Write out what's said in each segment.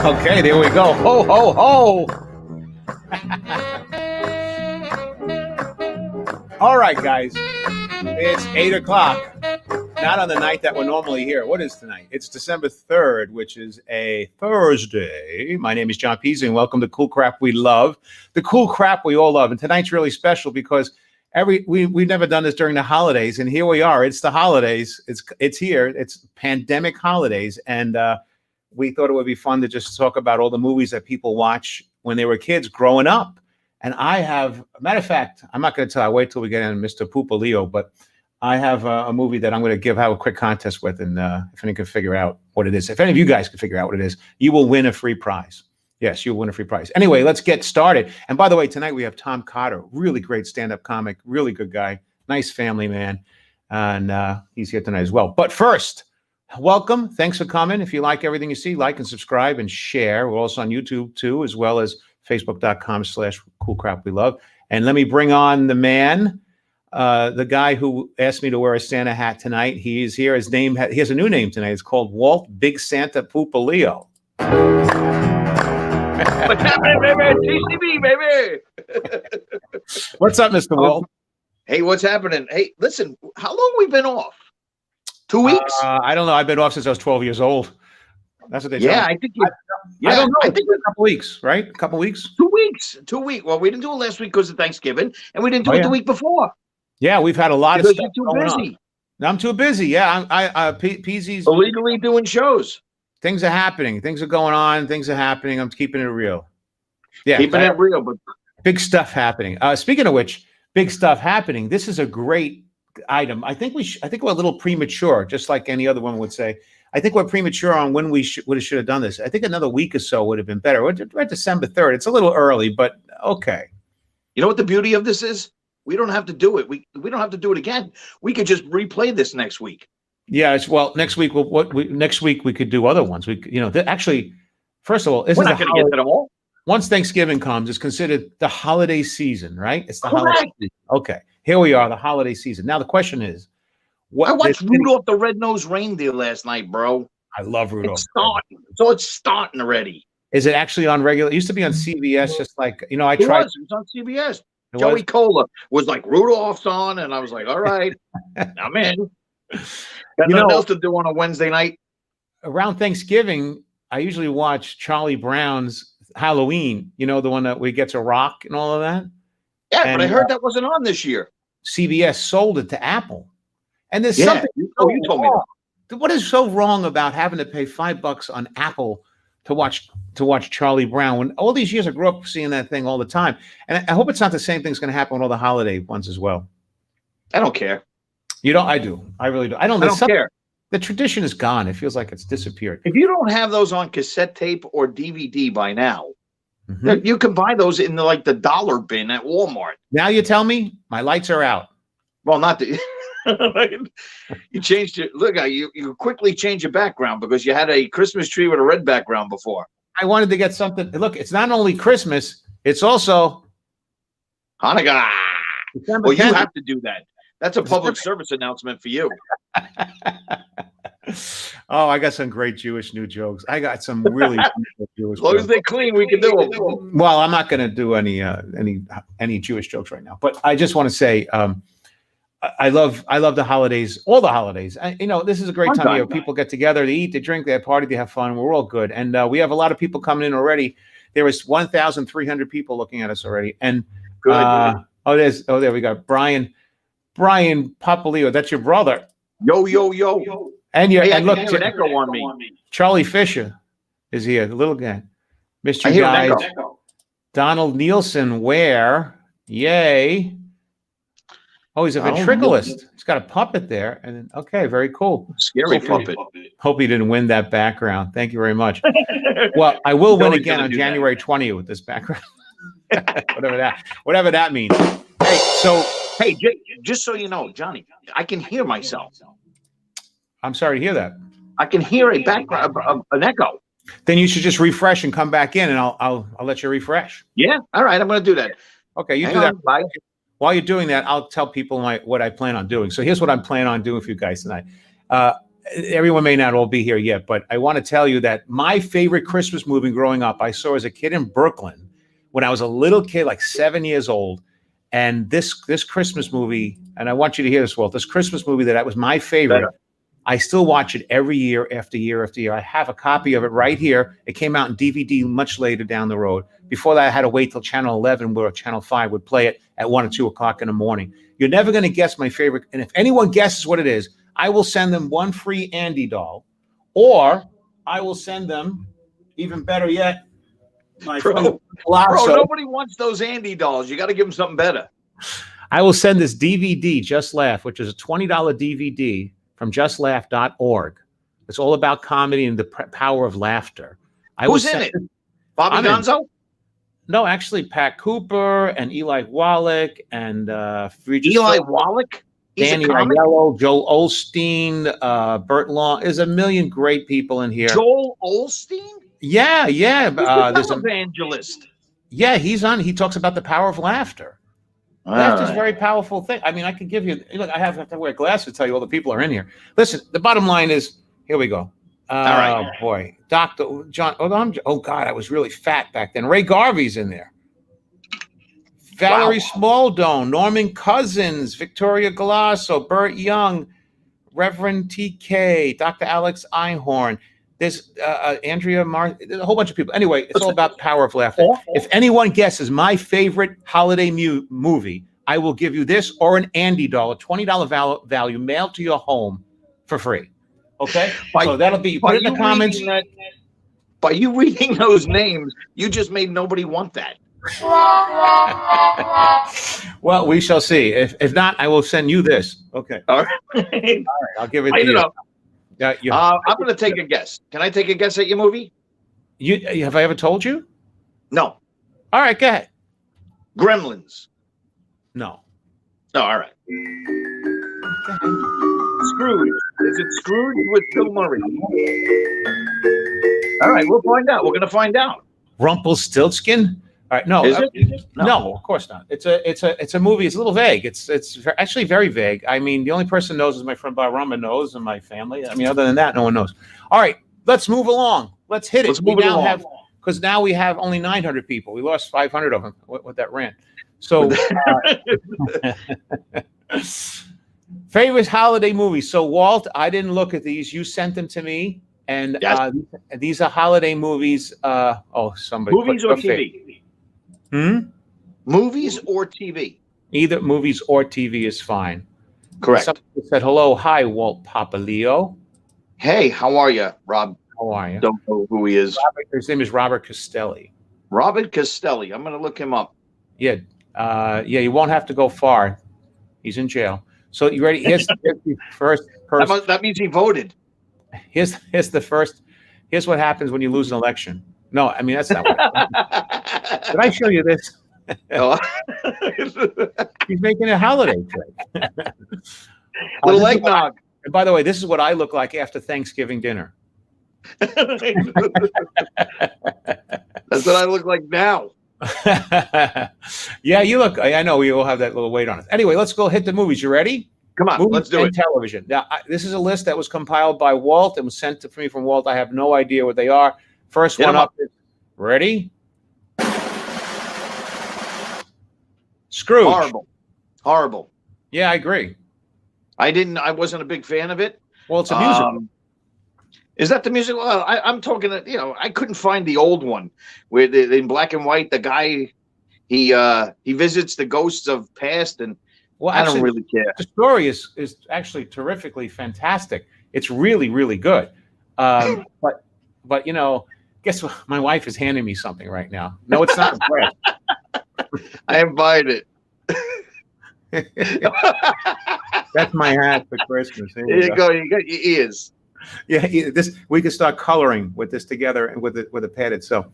Okay, there we go. Ho, ho, ho. All right, guys. It's 8 o'clock. Not on the night that we're normally here. What is tonight? It's December 3rd, which is a Thursday. My name is John Peasy, and welcome to Cool Crap We Love. The cool crap we all love. And tonight's really special because we've never done this during the holidays, and here we are. It's the holidays. It's here. It's pandemic holidays, and we thought it would be fun to just talk about all the movies that people watch when they were kids growing up. And I have, matter of fact, I'm not going to tell. I wait till we get in Mr. Pupaleo, but I have a movie that I'm going to have a quick contest with, and if anyone can figure out what it is, if any of you guys can figure out what it is, you will win a free prize. Yes, you'll win a free prize. Anyway, let's get started. And by the way, tonight we have Tom Cotter, really great stand-up comic, really good guy, nice family man, and he's here tonight as well. But first, welcome. Thanks for coming. If you like everything you see, like and subscribe and share. We're also on YouTube too, as well as Facebook.com/coolcrapwelove. And let me bring on the man, the guy who asked me to wear a Santa hat tonight. He's here. His name, he has a new name tonight. It's called Walt Big Santa Pupaleo. What's happening, baby? TCB, baby. What's up, Mr. Walt? Hey, what's happening? Hey, listen, how long have we been off? 2 weeks? I don't know. I've been off since I was 12 years old. That's what they tell me. I think you. I don't know. I think a couple weeks, right? A couple weeks. 2 weeks. 2 weeks. Well, we didn't do it last week because of Thanksgiving, and we didn't do it the week before. Yeah, we've had a lot of stuff you're too busy. I'm too busy. Yeah, Peasy's illegally doing shows. Things are happening. Things are going on. Things are happening. I'm keeping it real. Yeah, keeping it real, but big stuff happening. Speaking of which, big stuff happening. This is a great item. I think we're a little premature, just like any other one would say. I think we're premature on when we should have done this. I think another week or so would have been better. We're at December 3rd. It's a little early, but okay. You know what the beauty of this is? We don't have to do it. We don't have to do it again. We could just replay this next week. Yeah, next week. Next week we could do other ones. Actually, first of all, we're not going to get to them all. Once Thanksgiving comes, it's considered the holiday season, right? It's the holiday season. Okay, here we are, the holiday season. Now the question is, I watched Rudolph the Red-Nosed Reindeer last night, bro. I love Rudolph. It's starting already. Is it actually on regular? It used to be on CBS, just like, I tried. It was on CBS. Joey Cola was like, Rudolph's on, and I was like, all right, I'm in. Got nothing else to do on a Wednesday night. Around Thanksgiving, I usually watch Charlie Brown's Halloween, the one that where he gets a rock and all of that. Yeah, but I heard that wasn't on this year. CBS sold it to Apple. And there's something. You told me that. What is so wrong about having to pay $5 on Apple to watch Charlie Brown when all these years I grew up seeing that thing all the time? And I hope it's not the same thing's going to happen with all the holiday ones as well. I don't care. You don't? I do. I really do. I don't care. The tradition is gone. It feels like it's disappeared. If you don't have those on cassette tape or DVD by now, you can buy those in the dollar bin at Walmart. Now you tell me my lights are out. Well, not the. You changed it. Look, you quickly changed your background because you had a Christmas tree with a red background before. I wanted to get something. Look, it's not only Christmas; it's also Hanukkah. Well, you have to do that. That's a public service announcement for you. Oh, I got some great Jewish new jokes. I got some really Jewish. As long as they're clean, we can do them. Well, I'm not going to do any Jewish jokes right now, but I just want to say. I love the holidays, all the holidays. This is a great time of year. People get together, they eat, they drink, they party, they have fun. We're all good. And we have a lot of people coming in already. There was 1,300 people looking at us already. And there we go. Brian Papaleo, that's your brother. Yo. And look, an echo on me. Charlie Fisher is here, the little guy. Mr. Guys. Donald Nielsen, where? Yay. Oh, he's a ventriloquist. He's got a puppet there. And then, okay, very cool. Scary puppet. Hope he didn't win that background. Thank you very much. Well, I will win again on January 20th with this background. whatever that means. Hey, just so you know, Johnny, I can hear myself. I'm sorry to hear that. I can hear a background, an echo. Then you should just refresh and come back in, and I'll let you refresh. Yeah. All right. I'm going to do that. Okay, you do that. Bye. While you're doing that, I'll tell people what I plan on doing. So here's what I'm planning on doing for you guys tonight. everyone may not all be here yet, but I want to tell you that my favorite Christmas movie growing up, I saw as a kid in Brooklyn when I was a little kid, like 7 years old. And this Christmas movie, and I want you to hear this, Walt, this Christmas movie that was my favorite. Better. I still watch it every year after year after year. I have a copy of it right here. It came out in DVD much later down the road. Before that, I had to wait till Channel 11 where Channel 5 would play it at 1 or 2 o'clock in the morning. You're never going to guess my favorite. And if anyone guesses what it is, I will send them one free Andy doll, or I will send them, even better yet, my friend Bro, nobody wants those Andy dolls. You got to give them something better. I will send this DVD, Just Laugh, which is a $20 DVD from justlaugh.org. It's all about comedy and the power of laughter. Who's in it? Bobby Gonzo? No, actually, Pat Cooper and Eli Wallach and Eli Wallach? Danny Aiello, Joel Osteen, Burt Long. There's a million great people in here. Joel Osteen? Yeah. There's an evangelist. Yeah, he's on. He talks about the power of laughter. Laughter is a very powerful thing. I mean, I can give you. Look, I have to wear glasses to tell you all the people are in here. Listen, the bottom line is, here we go. All right. Oh boy, Dr. John. Oh God, I was really fat back then. Ray Garvey's in there. Valerie Smaldone, Norman Cousins, Victoria Galasso, Burt Young, Reverend TK, Dr. Alex Einhorn. There's Andrea there's a whole bunch of people. Anyway, it's all about power of laughter. If anyone guesses my favorite holiday movie, I will give you this or an Andy doll, a $20 value mailed to your home for free. Okay? So that'll be, put it in the comments. By you reading those names, you just made nobody want that. Well, we shall see. If not, I will send you this. Okay. All right. I'll give it to you. I'm going to take a guess. Can I take a guess at your movie? Have I ever told you? No. All right, go ahead. Gremlins. No. Oh, all right. Scrooge. Is it Scrooge with Bill Murray? All right, we'll find out. We're going to find out. Rumpelstiltskin? All right, no. Is it? No, of course not. It's a movie. It's a little vague. It's actually very vague. I mean, the only person knows is my friend Bob Rama knows and my family. I mean, other than that, no one knows. All right, let's move along. Let's hit it. Let's move along. Because now we have only 900 people. We lost 500 of them with that rant. So, favorite holiday movie. So, Walt, I didn't look at these. You sent them to me. And yes. These are holiday movies. Somebody. Movies or TV? Movies or TV? Either movies or TV is fine. Correct. Somebody said, hello. Hi, Walt Papaleo. Hey, how are you, Rob? How are you? Don't know who he is. His name is Robert Costelli. Robert Costelli. I'm going to look him up. Yeah. You won't have to go far. He's in jail. So you ready? Here's the first person. That means he voted. Here's the first. Here's what happens when you lose an election. No, I mean, that's not what Did I show you this? Oh. He's making a holiday trick. Little eggnog. And by the way, this is what I look like after Thanksgiving dinner. That's what I look like now. Yeah, you look. I know we all have that little weight on us. Anyway, let's go hit the movies. You ready? Come on, movies let's do it. Television. Now, this is a list that was compiled by Walt and was sent to me from Walt. I have no idea what they are. First one up. Ready? Scrooge. Horrible. Yeah, I agree. I wasn't a big fan of it. Well, it's a musical. Is that the musical? I'm talking. I couldn't find the old one where in black and white the guy he visits the ghosts of past and. Well, actually, I don't really care. The story is actually terrifically fantastic. It's really, really good. But guess what? My wife is handing me something right now. No, it's not a bread. I invite it. That's my hat for Christmas. There you go. You got your ears. Yeah, we could start coloring with this together and with a padded. So,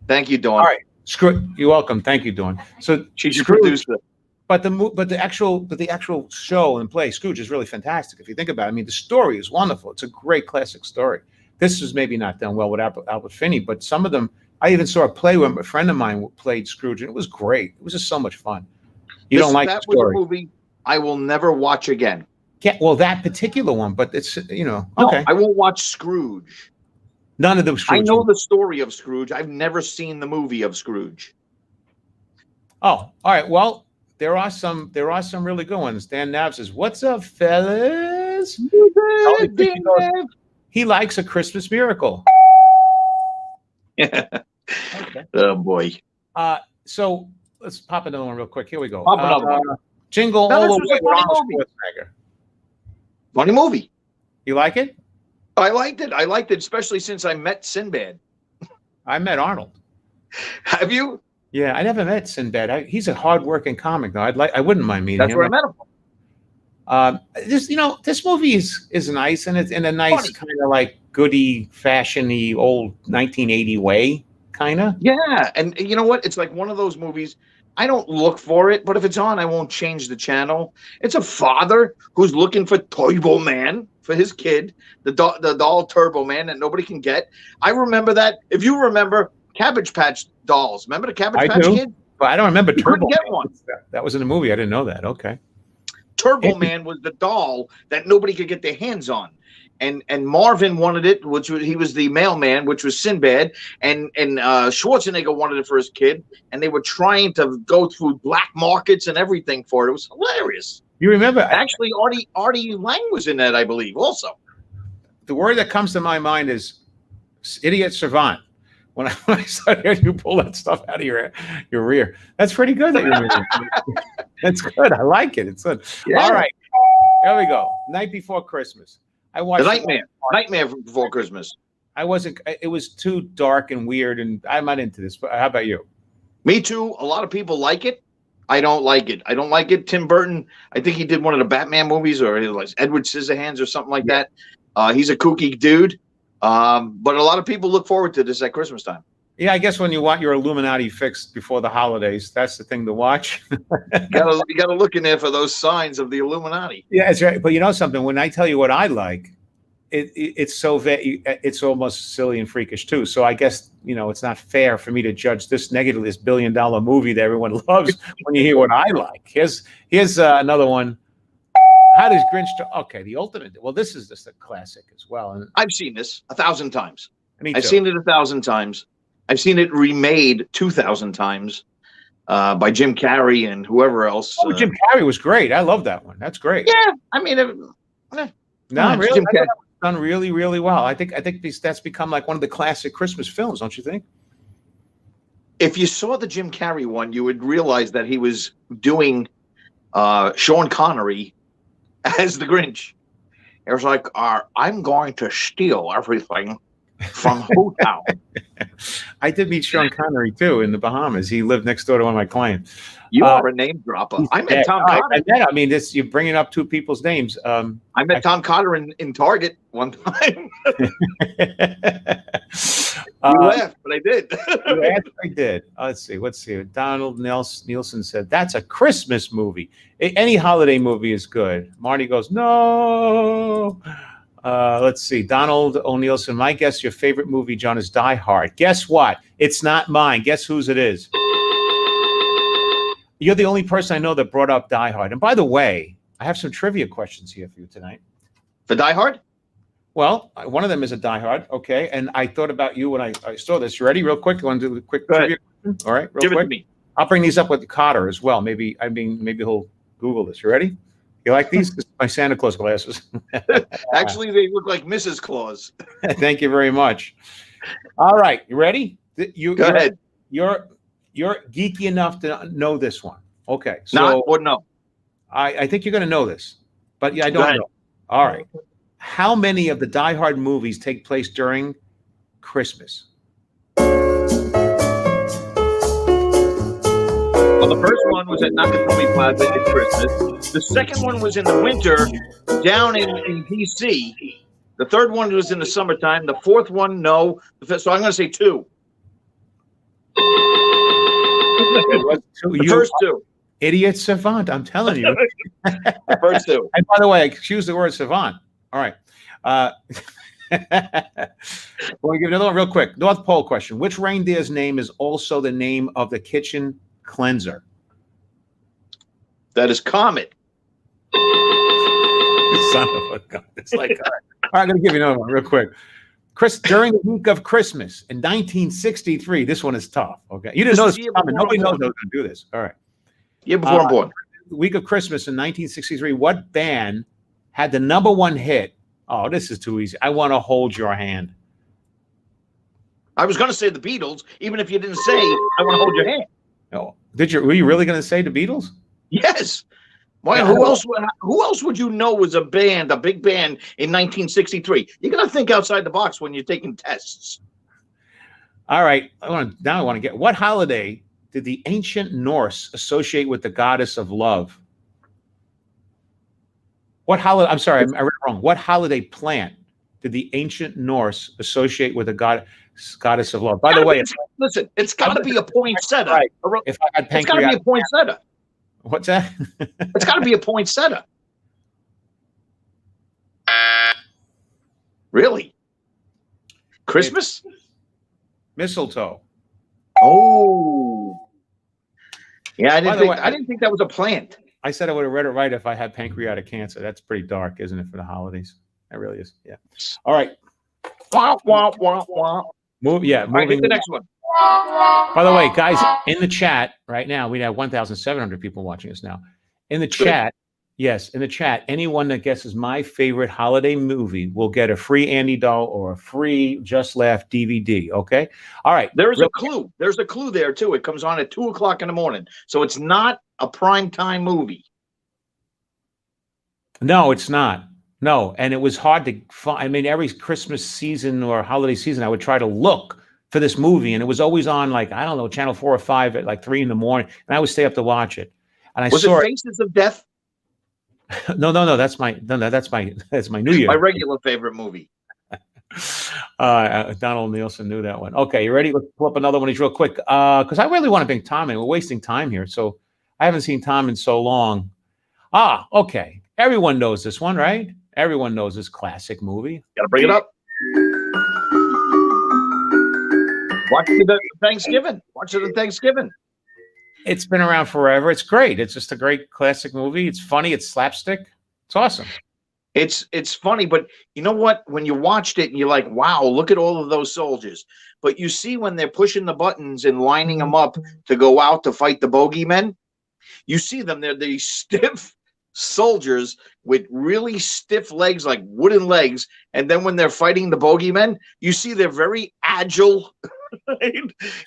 thank you, Dawn. All right, you're welcome. Thank you, Dawn. So she's your producer. But the actual show and play, Scrooge, is really fantastic. If you think about it, I mean, the story is wonderful. It's a great classic story. This is maybe not done well with Albert Finney, but some of them, I even saw a play where a friend of mine played Scrooge, and it was great. It was just so much fun. You don't like the story. Was a movie I will never watch again. Yeah, well, that particular one, but it's No, okay. I won't watch Scrooge. None of them. I Scrooge know movies. the story of Scrooge. I've never seen the movie of Scrooge. Oh, all right. Well, there are some really good ones. Dan Nav says, "What's up, fellas?" Tony Fisher goes, he likes A Christmas Miracle. Okay. Oh boy. So let's pop another one real quick. Here we go. Pop another one. Jingle Now, All this the was Way a funny Arnold movie. Schwarzenegger. Funny movie. You like it? I liked it. I liked it, especially since I met Sinbad. I met Arnold. Have you? Yeah, I never met Sinbad. He's a hard-working comic, though. I wouldn't mind meeting That's him. where I met him. This movie is nice, and it's in a nice kind of like goody, fashiony, old 1980 way, kind of. Yeah, and you know what? It's like one of those movies. I don't look for it, but if it's on, I won't change the channel. It's a father who's looking for Turbo Man for his kid, the doll Turbo Man that nobody can get. I remember that. If you remember Cabbage Patch dolls, remember the Cabbage Patch Kid? But I don't remember Turbo get Man. one. That was in the movie. I didn't know that. Okay. Turbo Man was the doll that nobody could get their hands on. And Marvin wanted it, he was the mailman, which was Sinbad, and Schwarzenegger wanted it for his kid, and they were trying to go through black markets and everything for it. It was hilarious. You remember? Actually, Artie Lang was in that, I believe, also. The word that comes to my mind is idiot savant. When I saw you pull that stuff out of your rear, that's pretty good. That's good. I like it. It's good. Yeah. All right, here we go. Night Before Christmas. I watched The Nightmare Before Christmas. I wasn't. It was too dark and weird, and I'm not into this. But how about you? Me too. A lot of people like it. I don't like it. I don't like it. Tim Burton, I think he did one of the Batman movies, or it was Edward Scissorhands or something like that. He's a kooky dude. But a lot of people look forward to this at Christmas time. Yeah, I guess when you want your Illuminati fixed before the holidays, that's the thing to watch. You gotta look in there for those signs of the Illuminati. Yeah, that's right. But you know something? When I tell you what I like, it's so it's almost silly and freakish too. So I guess it's not fair for me to judge this negatively, this billion-dollar movie that everyone loves. When you hear what I like, here's another one. How does Grinch? Okay, the ultimate. Well, this is just a classic as well. And I've seen this 1,000 times. I've seen it 1,000 times. I've seen it remade 2,000 times by Jim Carrey and whoever else. Oh, Jim Carrey was great. I love that one. That's great. Yeah, I mean, really, Jim Carrey done really, really well. I think that's become like one of the classic Christmas films, don't you think? If you saw the Jim Carrey one, you would realize that he was doing Sean Connery as the Grinch. It was like, I'm going to steal everything from Hotown. I did meet Sean Connery too in the Bahamas. He lived next door to one of my clients. You are a name dropper. I met Tom Cotter. I mean, you're bringing up two people's names. I met Tom Cotter in Target one time. You laughed, but I did. I did. Let's see. Donald Nielsen said, that's a Christmas movie. Any holiday movie is good. Marty goes, no. Let's see. Donald O'Nielsen, my guess your favorite movie, John, is Die Hard. Guess what? It's not mine. Guess whose it is? You're the only person I know that brought up Die Hard. And by the way, I have some trivia questions here for you tonight. For Die Hard? Well, one of them is a Die Hard. Okay. And I thought about you when I saw this. You ready? Real quick. You want to do a quick trivia question? All right. Real Give quick. It to me. I'll bring these up with Cotter as well. Maybe he'll Google this. You ready? You like these? This is my Santa Claus glasses. Actually, they look like Mrs. Claus. Thank you very much. All right. You ready? Go ahead. You're geeky enough to know this one. Okay. So Not or no? I think you're going to know this, but yeah, I don't know. All right. How many of the Die Hard movies take place during Christmas? Well, the first one was at Nakatomi Plaza at Christmas. The second one was in the winter down in D.C. The third one was in the summertime. The fourth one, no. So I'm going to say two. The first two. Idiot savant, I'm telling you. The first two. And by the way, I choose the word savant. All right. We'll give another one real quick. North Pole question. Which reindeer's name is also the name of the kitchen cleanser? That is Comet. Son of a gun. It's like, all right, I'm going to give you another one real quick. During the week of Christmas in 1963, this one is tough. Okay, you didn't know this. Nobody knows how to do this. All right. Year before I'm born. The week of Christmas in 1963, what band had the #1 hit? Oh, this is too easy. I Want to Hold Your Hand. I was going to say the Beatles, even if you didn't say I Want to Hold Your Hand. No, were you really going to say the Beatles? Yes. Why? Yeah, who else would you know was a band, a big band in 1963? You got to think outside the box when you're taking tests. All right. I want to get, what holiday did the ancient Norse associate with the goddess of love? What holiday? I'm sorry, I read it wrong. What holiday plant did the ancient Norse associate with the goddess of love? By the way, listen, it's got to be a poinsettia. Right. If I had it's got to be a poinsettia. What's that? It's got to be a poinsettia. Really? Christmas? Mistletoe. Oh. Yeah, I didn't think that was a plant. I said I would have read it right if I had pancreatic cancer. That's pretty dark, isn't it, for the holidays? It really is. Yeah. All right. Wah, wah, wah, wah. Moving right, hit the next one. By the way, guys, in the chat right now, we have 1,700 people watching us now. In the chat, yes, in the chat, anyone that guesses my favorite holiday movie will get a free Andy doll or a free Just Laugh DVD. Okay. All right. There's a clue. There's a clue there too. It comes on at 2:00 in the morning, so it's not a prime time movie. No, it's not. No, and it was hard to find. I mean, every Christmas season or holiday season, I would try to look for this movie, and it was always on, like, I don't know, channel 4 or 5 at like 3 in the morning, and I would stay up to watch it. And I saw it Faces of Death? No. That's my New Year. My regular favorite movie. Donald Nielsen knew that one. Okay, you ready? Let's pull up another one of these real quick, because I really want to bring Tom in. We're wasting time here, so I haven't seen Tom in so long. Okay. Everyone knows this one, right? Everyone knows this classic movie. Gotta bring it up. Watch it at Thanksgiving. Watch it at Thanksgiving. It's been around forever. It's great. It's just a great classic movie. It's funny. It's slapstick. It's awesome. It's funny, but you know what? When you watched it and you're like, wow, look at all of those soldiers. But you see when they're pushing the buttons and lining them up to go out to fight the bogeymen, you see them. They're these stiff soldiers with really stiff legs, like wooden legs. And then when they're fighting the bogeymen, you see they're very agile. Right?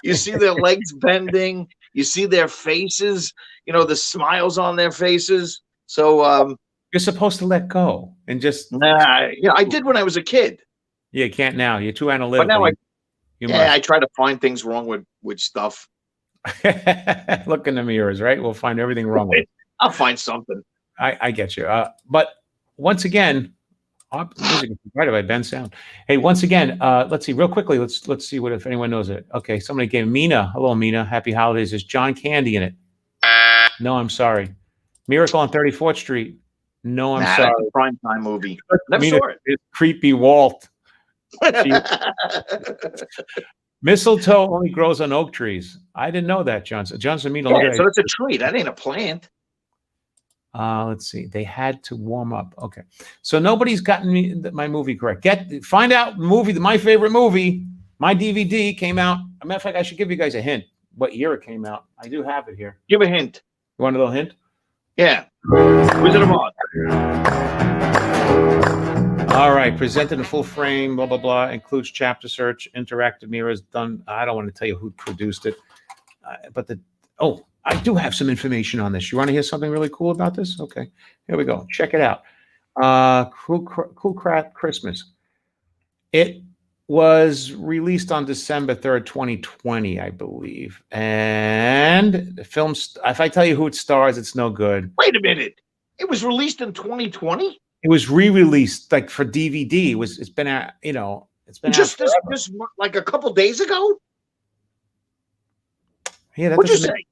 You see their legs bending. You see their faces, the smiles on their faces. So you're supposed to let go and just. I did when I was a kid. Yeah, you can't now. You're too analytical. But now I try to find things wrong with stuff. Look in the mirrors, right? We'll find everything wrong with it. I'll find something. I get you. But once again, music is provided by Ben Sound. Hey, once again, let's see real quickly. Let's see if anyone knows it. Okay, somebody gave Mina. Hello, Mina. Happy holidays. Is John Candy in it? No, I'm sorry. Miracle on 34th Street. No, I'm sorry. That's a primetime movie. Never Mina, saw it. it's creepy Walt. Mistletoe only grows on oak trees. I didn't know that, Johnson. Johnson, Mina. Yeah, so it's a tree. That ain't a plant. Let's see. They had to warm up. Okay, so nobody's gotten my movie correct. Find out my favorite movie. My DVD came out. As a matter of fact, I should give you guys a hint. What year it came out? I do have it here. Give a hint. You want a little hint? Yeah. Wizard of Oz. All right. Presented in full frame. Blah blah blah. Includes chapter search. Interactive mirrors done. I don't want to tell you who produced it, but I do have some information on this. You want to hear something really cool about this? Okay, here we go. Check it out. Cool Crap Christmas. It was released on December 3rd, 2020, I believe. And the film, if I tell you who it stars, it's no good. Wait a minute. It was released in 2020? It was re-released like for DVD. It's been out, it's been just this like a couple days ago? Yeah, what'd you say?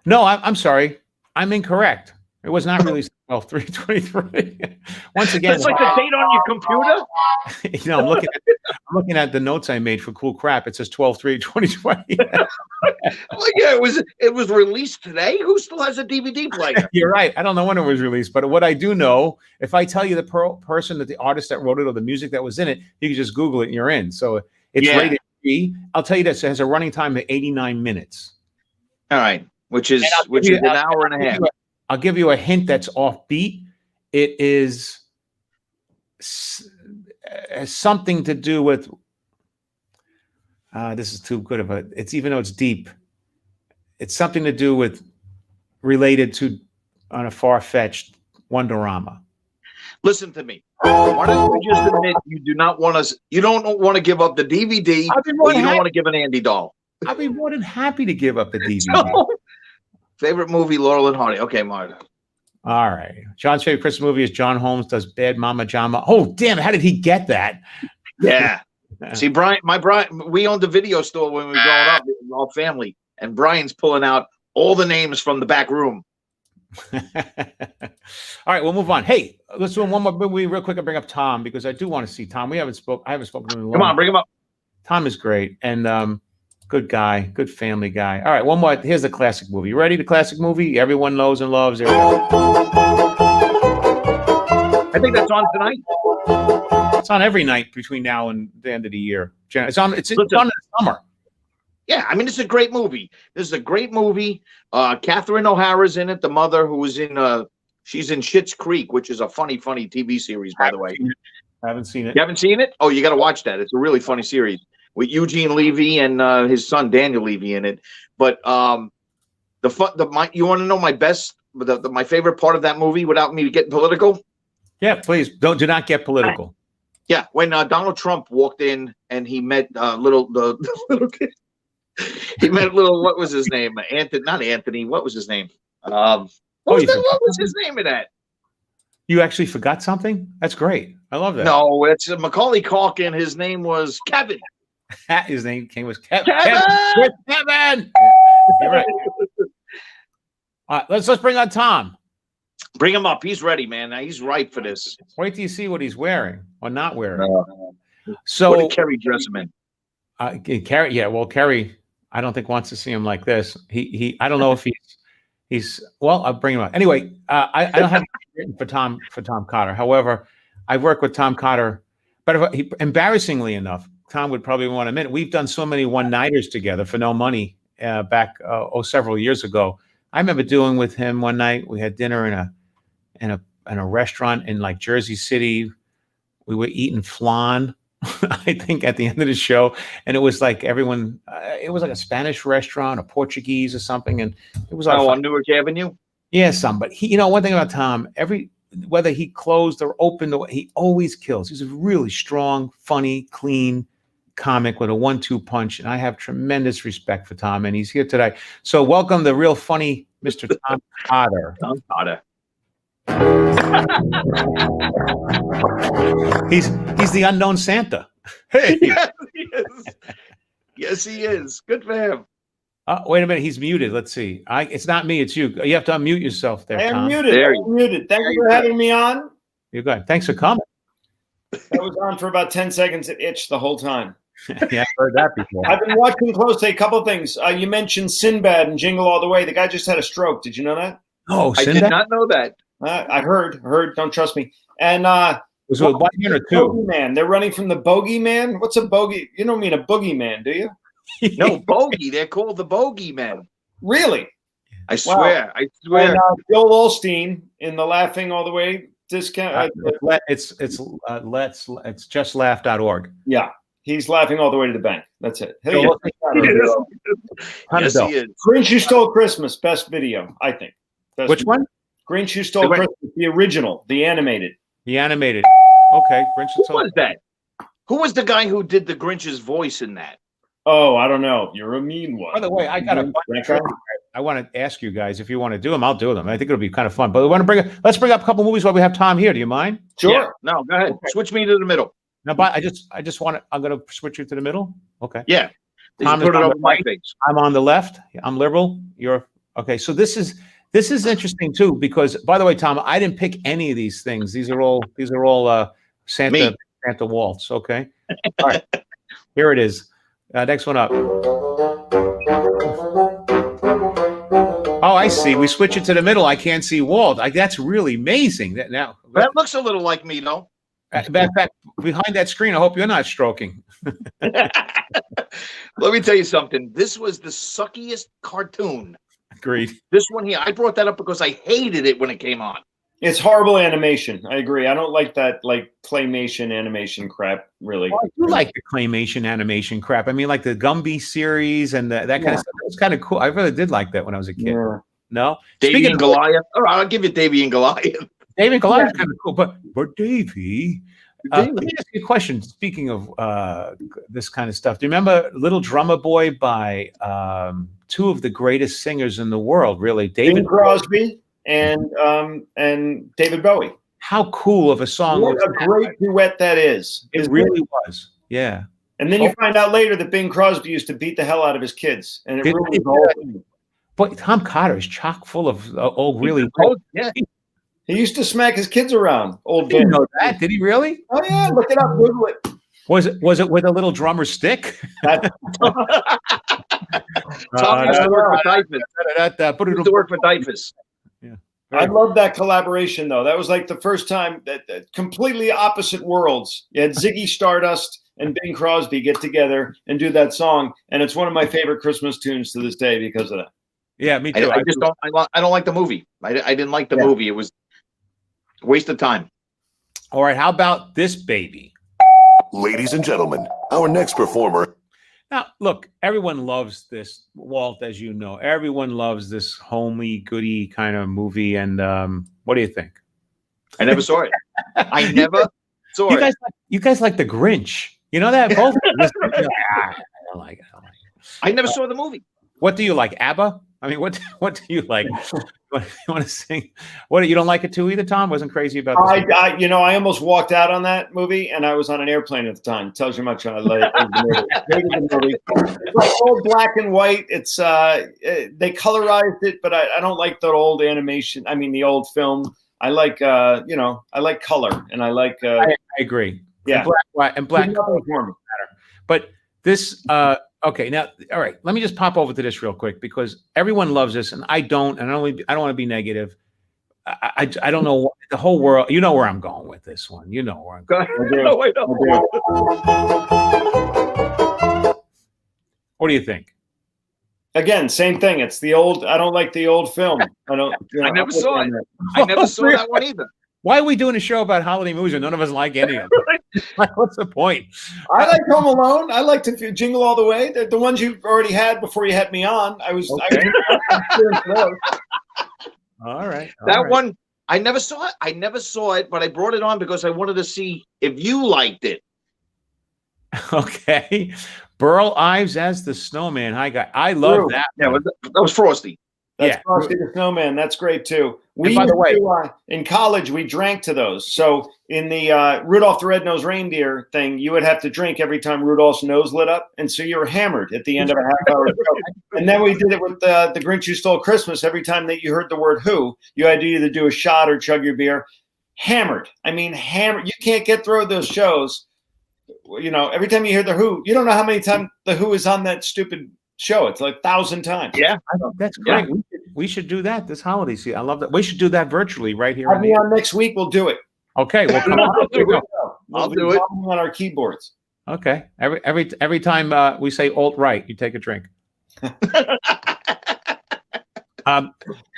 No, I'm sorry. I'm incorrect. It was not released 12/3/23. Once again, That's like the date on your computer. you know, I'm looking at the notes I made for Cool Crap. It says 12/3/2020. Well, yeah, it was released today. Who still has a DVD player? You're right. I don't know when it was released, but what I do know, if I tell you the person, that the artist that wrote it or the music that was in it, you can just Google it and you're in. So it's rated G. I'll tell you this: it has a running time of 89 minutes. All right, which is an hour and a half. I'll give you a hint that's offbeat. It is has something to do with. This is too good of a. It's even though it's deep. It's something to do with related to on a far-fetched Wonderama. Listen to me. Why don't you just admit you do not want us? You don't want to give up the DVD, or you don't want to give an Andy doll. I'd be more than happy to give up the DVD. So, favorite movie, Laurel and Hardy. Okay, Marta. All right. John's favorite Christmas movie is John Holmes Does Bad Mama Jama. Oh, damn. How did he get that? Yeah. See, Brian, we owned a video store when we were growing up, our family, and Brian's pulling out all the names from the back room. All right, we'll move on. Hey, let's do one more movie real quick and bring up Tom, because I do want to see Tom. I haven't spoken to him in a long time. Come on, bring him up. Tom is great and good guy, good family guy. All right, one more. Here's the classic movie. You ready? The classic movie everyone knows and loves. There we go. I think that's on tonight. It's on every night between now and the end of the year. It's on in the summer. Yeah, I mean, it's a great movie. This is a great movie. Catherine O'Hara's in it, the mother who was in she's in Schitt's Creek, which is a funny TV series, by the way. I haven't seen it. You haven't seen it? Oh, you got to watch that. It's a really funny series with Eugene Levy and his son Daniel Levy in it. But you want to know my favorite part of that movie without me getting political? Yeah, please do not get political. Yeah, when Donald Trump walked in and he met the little kid. He met what was his name? Not Anthony. What was his name? What was his name in that? You actually forgot something? That's great. I love that. No, it's Macaulay Culkin. His name was Kevin. His name was Kevin. Kevin! Kevin! You're right. All right, let's bring on Tom. Bring him up. He's ready, man. Now he's ripe for this. Wait till you see what he's wearing or not wearing. What did Kerry dress him in? Kerry, yeah. Well, Kerry, I don't think wants to see him like this. I don't know if he's. Well, I'll bring him up anyway. I don't have written for Tom Cotter. However, I've worked with Tom Cotter, but embarrassingly enough, Tom would probably want to admit we've done so many one-nighters together for no money back several years ago. I remember doing with him one night. We had dinner in a restaurant in like Jersey City. We were eating flan, I think, at the end of the show, and it was like everyone. It was like a Spanish restaurant, a Portuguese or something, and it was on Newark Avenue. Yeah, but he, one thing about Tom, whether he closed or opened, he always kills. He's a really strong, funny, clean comic with a 1-2 punch, and I have tremendous respect for Tom, and he's here today. So welcome the real funny Mr. Tom Cotter. Tom Cotter. He's the unknown Santa. Hey. Yes, he is. Yes, he is. Good for him. Wait a minute, he's muted. Let's see. It's not me, it's you. You have to unmute yourself there, Tom. I'm muted. Thank you for having me on. You're good. Thanks for coming. I was on for about 10 seconds. It itched the whole time. Yeah, I've heard that before. I've been watching closely a couple of things. You mentioned Sinbad and Jingle All the Way. The guy just had a stroke. Did you know that? Oh, Sinbad? I did not know that. I heard. Don't trust me. And was it 1 year or 2? Bogeyman. They're running from the Bogeyman. What's a bogey? You don't mean a boogeyman, do you? No, bogey. They're called the Bogeymen. Really? I swear. Wow. I swear. And Joel Osteen in the Laughing All the Way discount. It's justlaugh.org. Yeah. He's laughing all the way to the bank. That's it. Yes, he is. Grinch Who Stole Christmas, best video, I think. Which one? Grinch Who Stole Christmas, the original, the animated. The animated. Okay. Grinch Who was that? Who was the guy who did the Grinch's voice in that? Oh, I don't know. You're a mean one. By the way, I got a bunch of I want to ask you guys if you want to do them. I'll do them. I think it'll be kind of fun. But let's bring up a couple movies while we have Tom here. Do you mind? Sure. Yeah. No, go ahead. Okay. Switch me to the middle. No, but I just want to. I'm going to switch you to the middle. Okay. Yeah. Tom put it over my face. I'm on the left. I'm liberal. You're okay. So this is This is interesting too, because by the way, Tom, I didn't pick any of these things. These are all Santa Waltz. Okay. All right. Here it is. Next one up. Oh, I see. We switch it to the middle. I can't see Walt. That's really amazing. That looks a little like me, though. Back behind that screen. I hope you're not stroking. Let me tell you something. This was the suckiest cartoon. Agreed. This one here, I brought that up because I hated it when it came on. It's horrible animation. I agree. I don't like that claymation animation crap, really. Oh, I do like the claymation animation crap. I mean, like the Gumby series and that kind of stuff. It was kind of cool. I really did like that when I was a kid. Yeah. No? Davey and Goliath. Oh, I'll give you Davey and Goliath. Davey and Goliath is kind of cool. But Davey, let me ask you a question. Speaking of this kind of stuff, do you remember Little Drummer Boy by two of the greatest singers in the world, really? David Crosby and David Bowie. How cool of a song. What a great duet that is. It really was. Yeah. And then you find out later that Bing Crosby used to beat the hell out of his kids. And it ruined the whole thing. But Tom Cotter is chock full of really. Yeah. He used to smack his kids around. Old. Didn't know that? Did he really? Oh yeah, look it up, Google it. Was it with a little drummer stick? Tom used to work for Dyfus. Used to work for Dyfus. Yeah. I love that collaboration, though. That was like the first time that completely opposite worlds. You had Ziggy Stardust and Bing Crosby get together and do that song, and it's one of my favorite Christmas tunes to this day because of that. Yeah, me too. I don't like the movie. I didn't like the movie. It was a waste of time. All right, how about this baby? Ladies and gentlemen, our next performer. Now, look, everyone loves this, Walt, as you know. Everyone loves this homey, goody kind of movie. And what do you think? I never saw it. I never saw it. You guys like The Grinch. You know that? Both. I don't like it. I never saw the movie. What do you like, ABBA? I mean, what do you like? You want to sing? What, you don't like it too either, Tom? Wasn't crazy about this. I almost walked out on that movie, and I was on an airplane at the time. It tells you much I like the movie. It's like all black and white. It's they colorized it, but I don't like the old animation. I mean, the old film. I like I like color, and I like. I agree. Yeah, and black color matter. But this. Okay, now, all right. Let me just pop over to this real quick because everyone loves this, and I don't. And I don't want to be negative. I don't know the whole world. You know where I'm going with this one. You know where I'm going. What do you think? Again, same thing. It's the old. I don't like the old film. I don't. I never saw it. I never saw that one either. Why are we doing a show about holiday movies and none of us like any of them? Like, what's the point? I like Home Alone. I like to Jingle All the Way. The ones you already had before you had me on. I was. All right. That one, I never saw it. But I brought it on because I wanted to see if you liked it. Okay. Burl Ives as the snowman. Hi, guy. I love that. Yeah, that was Frosty. That's Frosty the Snowman. That's great too. By the way, in college we drank to those. So in the Rudolph the Red-Nosed Reindeer thing, you would have to drink every time Rudolph's nose lit up, and so you were hammered at the end of a half-hour show. And then we did it with the Grinch Who Stole Christmas. Every time that you heard the word "Who," you had to either do a shot or chug your beer. Hammered. I mean, hammered. You can't get through those shows. Every time you hear the Who, you don't know how many times the Who is on that stupid show. It's like 1,000 times. Yeah, that's great. Yeah. We should do that this holiday season. I love that. We should do that virtually right here. I'll be on next week. We'll do it. Okay, we'll come on. I'll do it on our keyboards. Okay. Every time we say alt-right, you take a drink.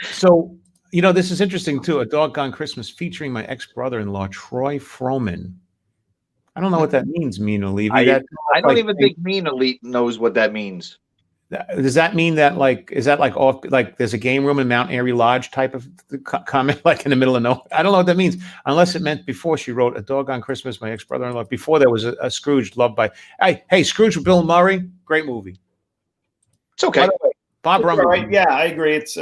So this is interesting too. A Doggone Christmas featuring my ex-brother-in-law Troy Froman. I don't know what that means, Mina Levy. I don't even think Mina Levy knows what that means. Does that mean that there's a game room in Mount Airy Lodge type of comment, like in the middle of nowhere? I don't know what that means, unless it meant before she wrote A Doggone Christmas, my ex-brother-in-law. Before there was a Scrooge loved by. Hey, Scrooge with Bill Murray, great movie. It's okay. By the way, Bob Rumble. Right. Yeah, I agree. It's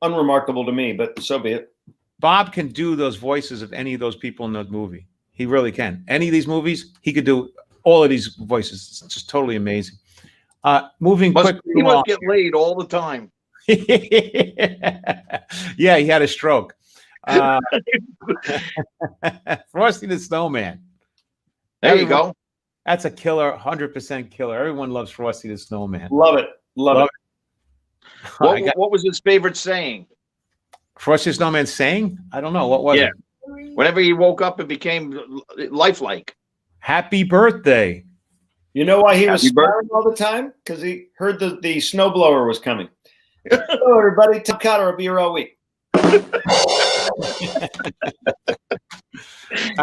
unremarkable to me, but so be it. Bob can do those voices of any of those people in that movie. He really can. Any of these movies, he could do all of these voices. It's just totally amazing. Moving quickly. He must get laid all the time. Yeah, he had a stroke. Frosty the Snowman. There you go. That's a killer, 100% killer. Everyone loves Frosty the Snowman. Love it. Love it. What was his favorite saying? Frosty the Snowman saying? I don't know. What was it? Whenever he woke up, it became lifelike. Happy birthday. You know why he was smiling all the time? Because he heard the snowblower was coming. Hello, everybody. Tom Cotter will be here all week. How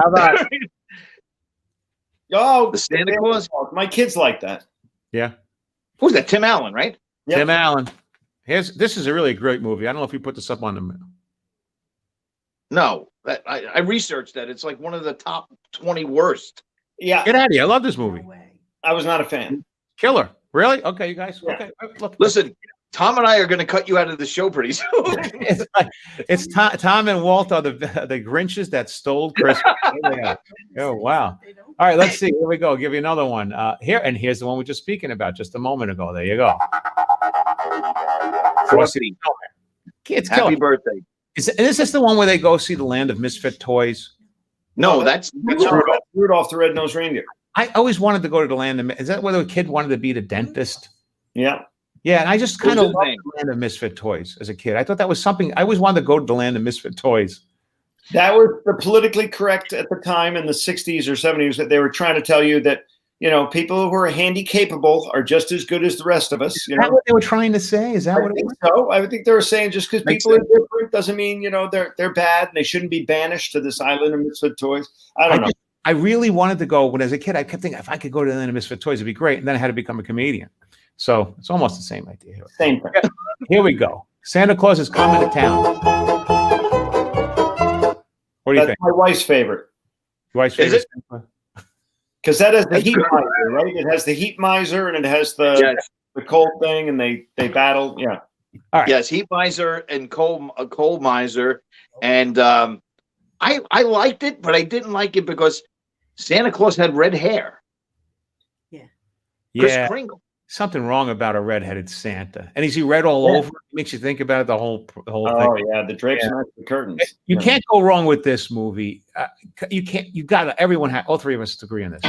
about the Santa Claus? My kids like that. Yeah. Who's that? Tim Allen, right? Yep. Tim Allen. This is a really great movie. I don't know if you put this up on the. No, I researched that. It's like one of the top 20 worst. Yeah. Get out of here. I love this movie. I was not a fan. Killer. Really? Okay, you guys. Yeah. Okay. Look. Listen, Tom and I are going to cut you out of the show pretty soon. it's Tom and Walt are the Grinches that stole Christmas. Oh, wow. All right, let's see. Here we go. I'll give you another one. Here's the one we were just speaking about just a moment ago. There you go. Frosty. It's Happy birthday. Is this the one where they go see the land of misfit toys? No, that's Rudolph the Red-Nosed Reindeer. I always wanted to go to the land of. Is that where the kid wanted to be the dentist? Yeah. Yeah, and I just kind of loved the land of misfit toys as a kid. I thought that was something. I always wanted to go to the land of misfit toys. That was the politically correct at the time in the 60s or 70s, that they were trying to tell you that, people who are handy capable are just as good as the rest of us. Is that what they were trying to say? Is that what it was? So I would think they were saying just because people are different doesn't mean, they're bad and they shouldn't be banished to this island of misfit toys. I don't know. I really wanted to go when as a kid. I kept thinking if I could go to the land of misfit toys, it'd be great. And then I had to become a comedian. So it's almost the same idea. Same thing. Here we go. Santa Claus is coming to town. What do you think? My wife's favorite. Your wife's favorite? Because that has the heat miser, right? It has the heat miser and it has the cold thing, and they battle. Yeah. All right. Yes, heat miser and cold miser, and I liked it, but I didn't like it because Santa Claus had red hair. Yeah. Kris Kringle. Something wrong about a redheaded Santa. And is he red all over? It makes you think about it, the whole thing. Oh, yeah. The drapes match the curtains. You can't go wrong with this movie. You got to, everyone, all three of us agree on this.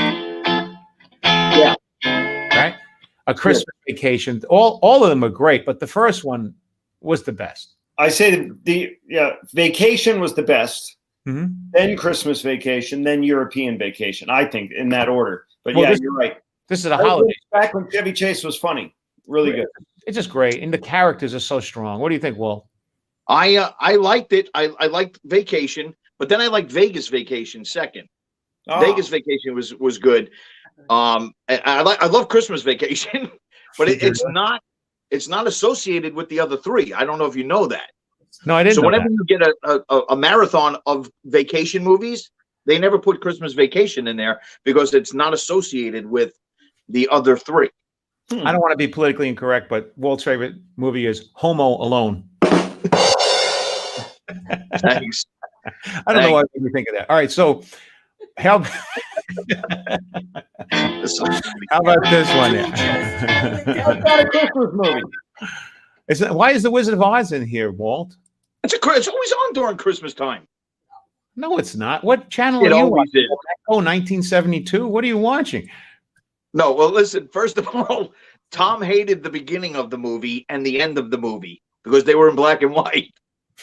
Yeah. Right? A Christmas Vacation. All of them are great, but the first one was the best. I say the Vacation was the best. Mm-hmm. Then Christmas Vacation, then European Vacation. I think in that order. But you're right. This is a holiday. Back when Chevy Chase was funny. Really good. It's just great. And the characters are so strong. What do you think, Will? I liked it. I liked Vacation, but then I liked Vegas Vacation second. Oh. Vegas Vacation was good. I love Christmas Vacation, but it's not associated with the other three. I don't know if you know that. No, I didn't. So whenever you get a marathon of vacation movies, they never put Christmas Vacation in there because it's not associated with the other three. I don't want to be politically incorrect, but Walt's favorite movie is Homo Alone. Thanks. I don't know why you think of that. All right, so how about this one? It's not a Christmas movie. Why is the Wizard of Oz in here, Walt? It's always on during Christmas time. No, it's not. What channel are you watching? Oh, 1972. What are you watching? No, well, listen, first of all, Tom hated the beginning of the movie and the end of the movie because they were in black and white.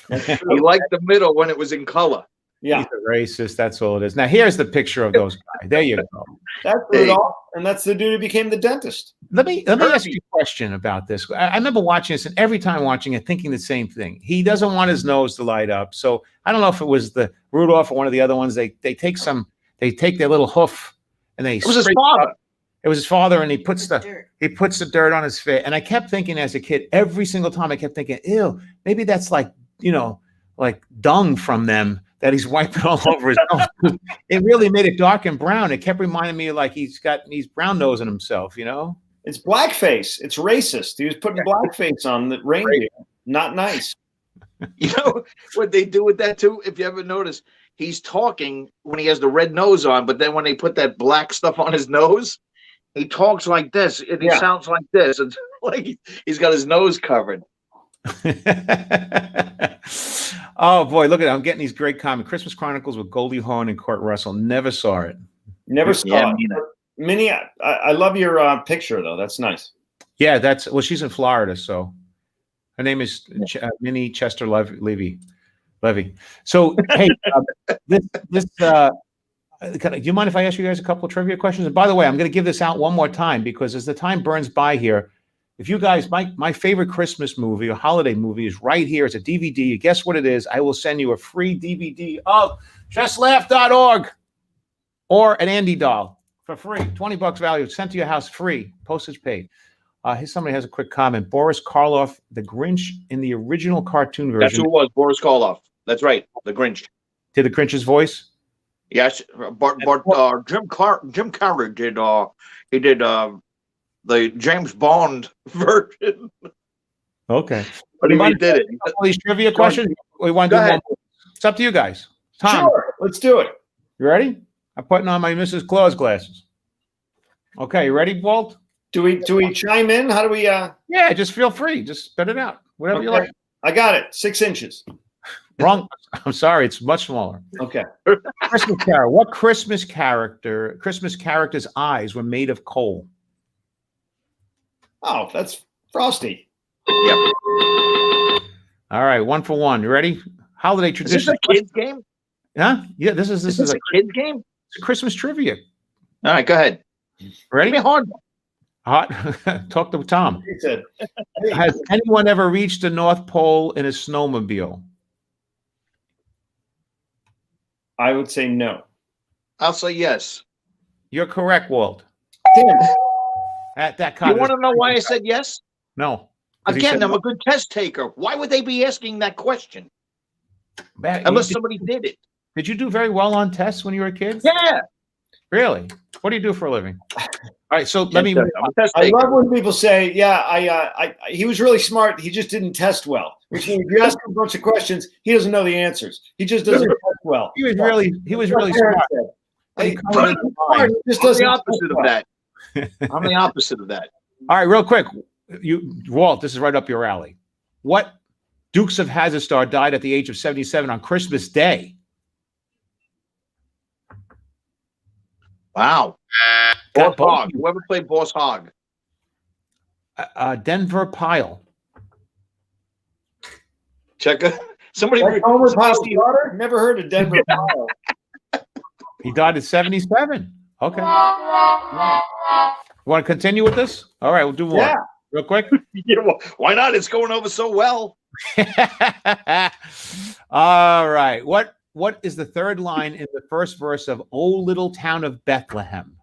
He liked the middle when it was in color. Yeah. He's a racist. That's all it is. Now, here's the picture of those guys. There you go. That's Rudolph, and that's the dude who became the dentist. Let me ask you a question about this. I remember watching this, and every time watching it, thinking the same thing. He doesn't want his nose to light up. So I don't know if it was the Rudolph or one of the other ones. They take their little hoof and they. It was his father. It was his father, and he puts the dirt on his face. And I kept thinking as a kid, every single time I kept thinking, ew, maybe that's like dung from them that he's wiping all over his nose. It really made it dark and brown. It kept reminding me like he's brown nosing himself, It's blackface. It's racist. He was putting blackface on the reindeer. Not nice. You know what they do with that too? If you ever notice, he's talking when he has the red nose on, but then when they put that black stuff on his nose, he talks like this and he sounds like this. It's like he's got his nose covered. Oh boy, look at it. I'm getting these great comments. Christmas Chronicles with Goldie Hawn and Kurt Russell. Never saw it. Never saw it. Minnie, I love your picture though. That's nice. Yeah, she's in Florida, so her name is Minnie Chester Levy. So hey, do you mind if I ask you guys a couple of trivia questions? And by the way, I'm going to give this out one more time because as the time burns by here, if you guys, my favorite Christmas movie or holiday movie is right here. It's a DVD. Guess what it is? I will send you a free DVD of justlaugh.org or an Andy doll for free. $20 value sent to your house free. Postage paid. Somebody has a quick comment. Boris Karloff, the Grinch in the original cartoon version. That's who it was, Boris Karloff. That's right, the Grinch. Did the Grinch's voice? Yes, but Jim Carrey did. He did the James Bond version. Okay, but he did it. All these trivia questions. We want to do one. It's up to you guys. Tom, sure, let's do it. You ready? I'm putting on my Mrs. Claus glasses. Okay, you ready, Walt? Do we chime in? How do we? Yeah, just feel free. Just spit it out. Whatever you like. I got it. 6 inches. Wrong. I'm sorry. It's much smaller. Okay. Christmas Carol. What Christmas character's eyes were made of coal? Oh, that's Frosty. Yep. All right, 1 for 1. You ready? Holiday tradition. Is this a kid's game? Huh? Yeah, this is a kid's game. It's a Christmas trivia. All right, go ahead. Ready? Give me a hard one. Hot. Talk to Tom. He said, Has anyone ever reached the North Pole in a snowmobile? I would say no. I'll say yes. You're correct, Walt. Damn. You want to know why I said yes? No. Again, I'm a good test taker. Why would they be asking that question? Unless somebody did it. Did you do very well on tests when you were a kid? Yeah. Really? What do you do for a living? All right, so let me. I love when people say, "Yeah, he was really smart. He just didn't test well." Which means if you ask him a bunch of questions, he doesn't know the answers. He just doesn't test well. He was really smart. I'm the opposite of that. I'm the opposite of that. All right, real quick, Walt. This is right up your alley. What Dukes of Hazzard star died at the age of 77 on Christmas Day? Wow. Boss Hogg. Whoever played Boss Hogg? Denver Pyle. Check it. Somebody. Homer Pyle's daughter? Never heard of Denver Pyle. He died at 77. Okay. You want to continue with this? All right, we'll do more. Yeah. Real quick. Yeah, well, why not? It's going over so well. All right. What is the third line in the first verse of "O Little Town of Bethlehem"?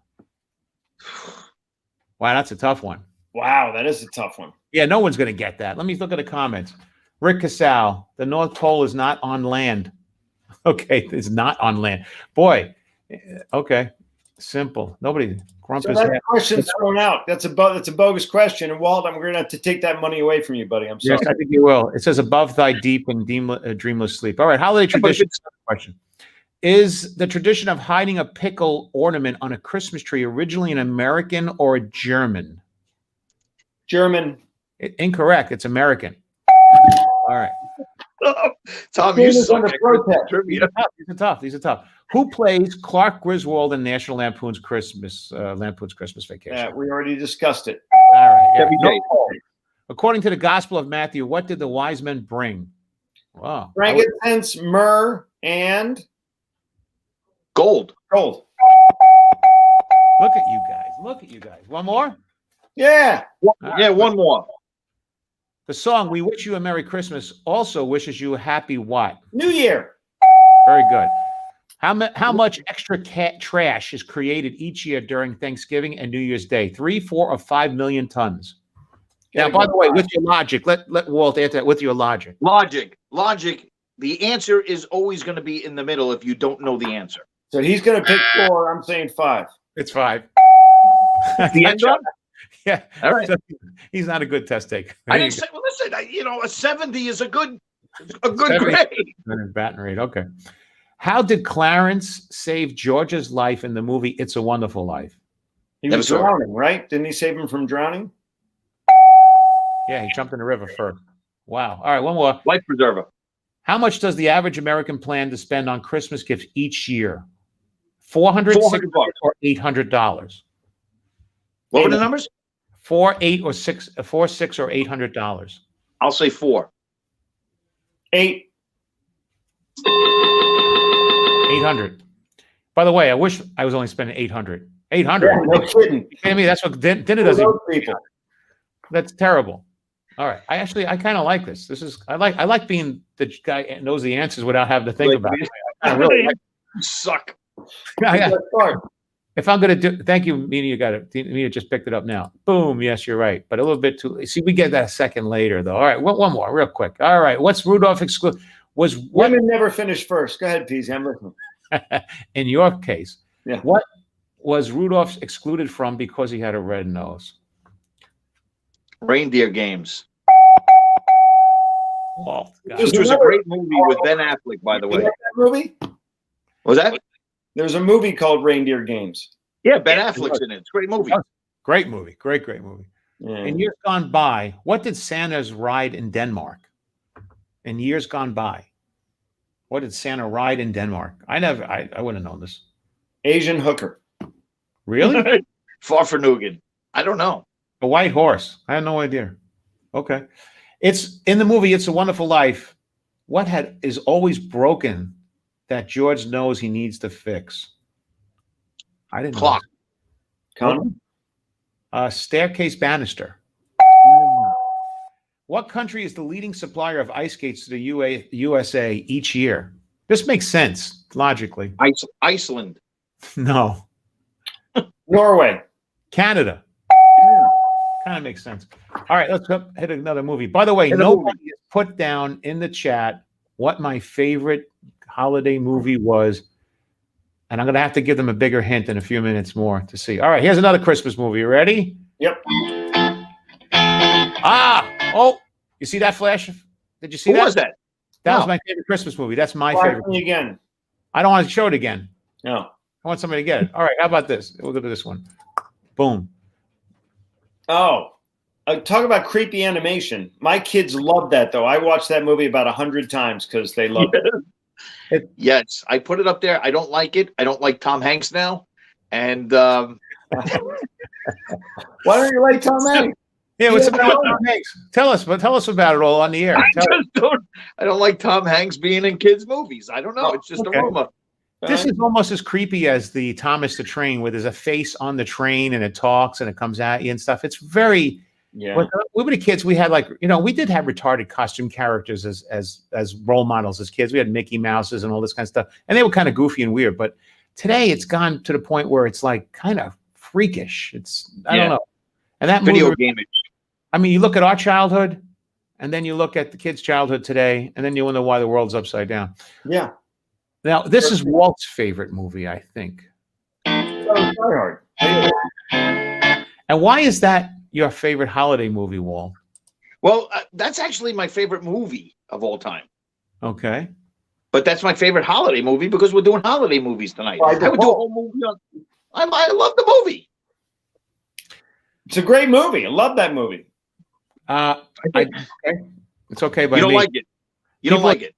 Wow, that's a tough one. Wow, that is a tough one. Yeah, no one's going to get that. Let me look at the comments. Rick Casal, the North Pole is not on land. Okay, it's not on land. Boy, okay, simple. Nobody. So that question's thrown out. That's a bogus question. And Walt, I'm going to have to take that money away from you, buddy. I'm sorry. Yes, I think you will. It says above thy deep and dreamless sleep. All right, holiday tradition. Question. Is the tradition of hiding a pickle ornament on a Christmas tree originally an American or a German? German. Incorrect. It's American. All right. Tom, you suck at trivia. These are tough. Who plays Clark Griswold in National Lampoon's Christmas Vacation? We already discussed it. All right. Yeah. According to the Gospel of Matthew, what did the wise men bring? Wow. Frankincense, myrrh, and gold. Gold. Look at you guys. One more? Yeah. One more. The song "We Wish You a Merry Christmas" also wishes you a happy what? New Year. Very good. How much extra trash is created each year during Thanksgiving and New Year's Day? 3, 4, or 5 million tons? Now, by the way, with your logic, let Walt answer that with your logic. Logic. The answer is always going to be in the middle if you don't know the answer. So he's going to pick 4. I'm saying 5. It's 5. The end up? Yeah. All right. He's not a good test taker. I didn't say. Well, listen. A 70 is a good grade. Baton rate. Okay. How did Clarence save George's life in the movie "It's a Wonderful Life"? He was drowning, right? Didn't he save him from drowning? Yeah, he jumped in the river first. Wow. All right, one more. Life preserver. How much does the average American plan to spend on Christmas gifts each year? $400, $600, or $800? What were the numbers? $4, $6, or $800? I'll say 4. 8. 800. By the way, I wish I was only spending 800. 800. Yeah, no kidding. You kidding me? That's what dinner does. That's terrible. All right. I kind of like this. I like being the guy that knows the answers without having to think about it. I really suck. If I'm going to do, thank you, Mina. You got it. Mina just picked it up now. Boom. Yes, you're right. But a little bit too. See, we get that a second later, though. All right. One more, real quick. All right. What's Rudolph exclude? Women never finish first. Go ahead, Peasy. I'm listening. In your case, yeah. What was Rudolph excluded from because he had a red nose? Reindeer Games. Walt. This was a great movie with Ben Affleck, by the way. That movie? Was that? There's a movie called Reindeer Games. Yeah, Ben Affleck's in it. It's a great movie. Great movie. Great movie. Yeah. In years gone by, what did Santa's ride in Denmark? In years gone by, what did Santa ride in Denmark? I wouldn't have known this. Asian hooker. Really? Farfanugan. I don't know. A white horse. I had no idea. Okay. It's in the movie It's a Wonderful Life. What is always broken that George knows he needs to fix? I didn't know. Clock. Staircase banister. What country is the leading supplier of ice skates to the USA each year? This makes sense logically. Iceland. No. Norway. Canada. Kind of makes sense. All right, let's hit another movie. By the way, nobody has put down in the chat what my favorite holiday movie was, and I'm going to have to give them a bigger hint in a few minutes more to see. All right, here's another Christmas movie. You ready? Yep. Oh, you see that flash? Did you see that? What was that? That was my favorite Christmas movie. That's my favorite. Again. I don't want to show it again. No. I want somebody to get it. All right, how about this? We'll go to this one. Boom. Oh, talk about creepy animation. My kids love that, though. I watched that movie about 100 times because they love it. Yes, I put it up there. I don't like it. I don't like Tom Hanks now. And why don't you like Tom Hanks? Yeah, what's about Tom Hanks? Tell us about it all on the air. I don't like Tom Hanks being in kids' movies. I don't know. It's just a rumor. This is almost as creepy as the Thomas the Train, where there's a face on the train and it talks and it comes at you and stuff. It's very. Yeah. When we were the kids, we had we did have retarded costume characters as role models as kids. We had Mickey Mouses and all this kind of stuff, and they were kind of goofy and weird. But today, it's gone to the point where it's like kind of freakish. I don't know. And that video movie, game. I mean, you look at our childhood, and then you look at the kids' childhood today, and then you wonder why the world's upside down. Yeah. Now, this is Walt's favorite movie, I think. And why is that your favorite holiday movie, Walt? Well, that's actually my favorite movie of all time. Okay. But that's my favorite holiday movie because we're doing holiday movies tonight. I would do a whole movie on. I love the movie. It's a great movie. I love that movie. It's okay by me. You don't like it. You don't like it.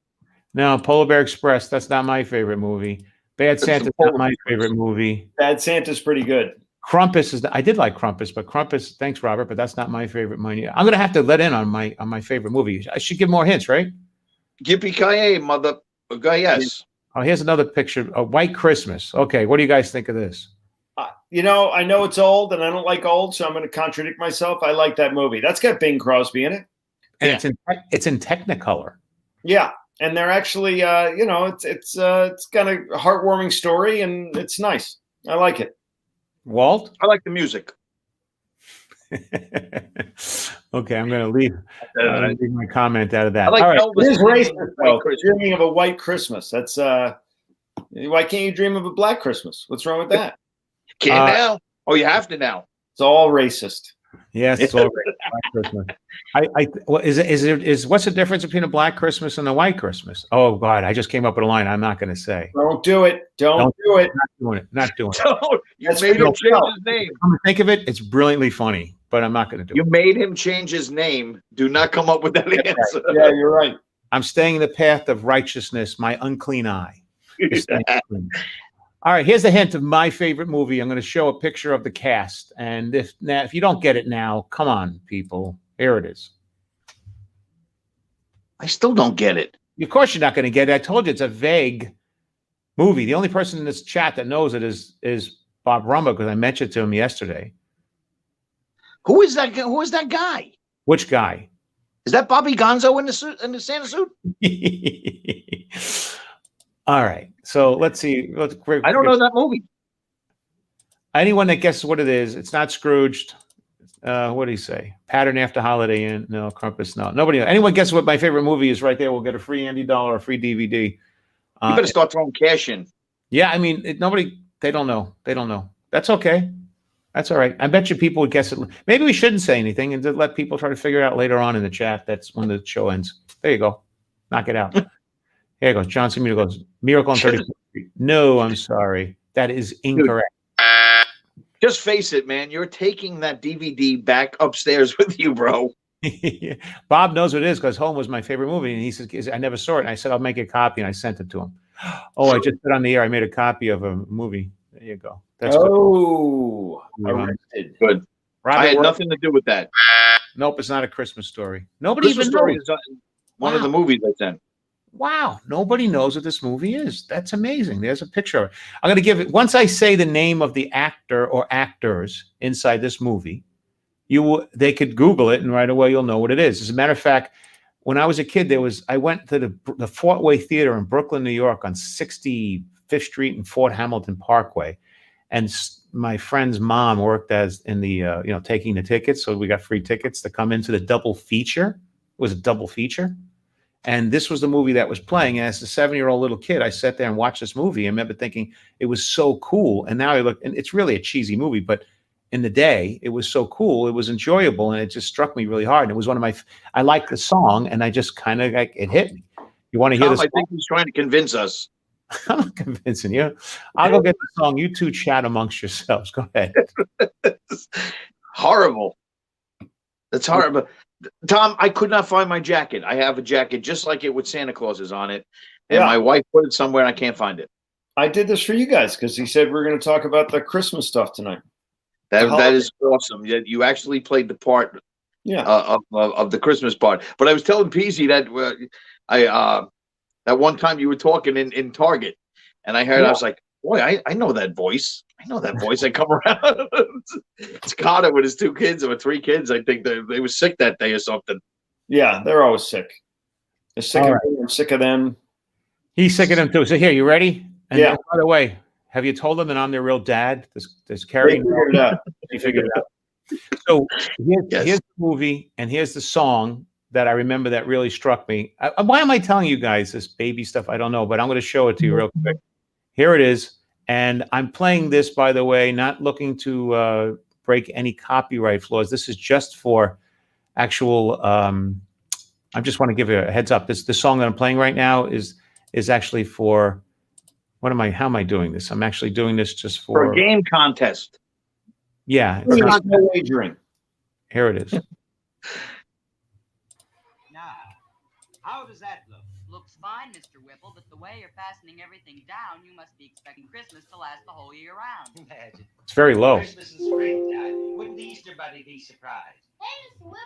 No, Polar Bear Express. That's not my favorite movie. Bad Santa's not my favorite movie. Bad Santa's pretty good. Krampus is. I did like Krampus, but Krampus. Thanks, Robert, but that's not my favorite movie. I'm gonna have to let in on my favorite movie. I should give more hints, right? Yippee-ki-yay, mother. Yes. Oh, here's another picture. A White Christmas. Okay, what do you guys think of this? I know it's old, and I don't like old, so I'm going to contradict myself. I like that movie. That's got Bing Crosby in it, and it's in Technicolor. Yeah, and they're actually, it's got a heartwarming story, and it's nice. I like it. Walt, I like the music. Okay, I'm going to leave my comment out of that. I like all right. It is racist, though. Dreaming of a white Christmas. That's why can't you dream of a black Christmas? What's wrong with that? Can't now. Oh, you have to now. It's all racist. Yes, it's all right. Black Christmas. Well, what's the difference between a black Christmas and a white Christmas? Oh God, I just came up with a line I'm not going to say. Don't do it. Don't do it. Not doing it. Not doing it. Don't. You made him change his name. Come to think of it, it's brilliantly funny, but I'm not going to do it. You made him change his name. Do not come up with that answer. Yeah, you're right. I'm staying in the path of righteousness, my unclean eye. All right, here's a hint of my favorite movie. I'm going to show a picture of the cast. And if you don't get it now, come on, people. Here it is. I still don't get it. Of course you're not going to get it. I told you it's a vague movie. The only person in this chat that knows it is Bob Rumba, because I mentioned it to him yesterday. Who is that? Who is that guy? Which guy? Is that Bobby Gonzo in the suit, in the Santa suit? All right. So let's see. I don't know that movie. Anyone that guesses what it is, it's not Scrooged. What do you say? Pattern After Holiday Inn? No. Krampus? No. Nobody. Anyone guesses what my favorite movie is right there will get a free Andy Dollar, a free DVD. You better start throwing cash in. Yeah, I mean, they don't know. They don't know. That's okay. That's all right. I bet you people would guess it. Maybe we shouldn't say anything and let people try to figure it out later on in the chat. That's when the show ends. There you go. Knock it out. Here you go. Johnson Miracle goes, Miracle on 34th Street. No, I'm sorry. That is incorrect. Just face it, man. You're taking that DVD back upstairs with you, bro. Bob knows what it is because Home was my favorite movie. And he says, I never saw it. And I said, I'll make a copy. And I sent it to him. Oh, I just put on the air. I made a copy of a movie. There you go. That's good. I had nothing to do with that. Nope, it's not a Christmas Story. Nobody Christmas even Story knows. is one of the movies I sent. Wow, nobody knows what this movie is. That's amazing. There's a picture of it. I'm going to give it, once I say the name of the actor or actors inside this movie, they could Google it and right away you'll know what it is. As a matter of fact, when I was a kid, I went to the Fort Way Theater in Brooklyn, New York on 65th Street and Fort Hamilton Parkway. And my friend's mom worked in the, taking the tickets. So we got free tickets to come into the double feature. It was a double feature. And this was the movie that was playing. And as a 7-year-old little kid, I sat there and watched this movie. I remember thinking it was so cool. And now I look, and it's really a cheesy movie, but in the day, it was so cool. It was enjoyable. And it just struck me really hard. And it was I liked the song and I just kind of it hit me. You want to hear this? I think he's trying to convince us. I'm not convincing you. I'll go get the song. You two chat amongst yourselves. Go ahead. Horrible. That's horrible. Tom, I could not find my jacket. I have a jacket just like it with Santa Clauses on it. And my wife put it somewhere and I can't find it. I did this for you guys because he said we're going to talk about the Christmas stuff tonight. That is awesome. You actually played the part of the Christmas part. But I was telling Peasy that that one time you were talking in Target, and I heard, I was like, boy, I know that voice. I know that voice. I come around. It's Cotter with his 2 kids or 3 kids. I think they were sick that day or something. Yeah, they're always sick. They're sick of me. I'm sick of them. He's sick of them too. So here, you ready? And by the way, have you told them that I'm their real dad? This Carrie. He figured it out. So here's the movie, and here's the song that I remember that really struck me. Why am I telling you guys this baby stuff? I don't know, but I'm going to show it to you real quick. Here it is. And I'm playing this, by the way, not looking to break any copyright flaws. This is just for actual, I just want to give you a heads up. The song that I'm playing right now is actually for, how am I doing this? I'm actually doing this just for a game contest. Yeah. It's not no wagering. Here it is. How does that look? Looks fine, Mr. Whipple, but the way you're fastening everything down, you must be expecting Christmas to last the whole year round. Imagine. It's very low. Christmas and springtime. Wouldn't the Easter Bunny be surprised? Hey, Mr. Whipple,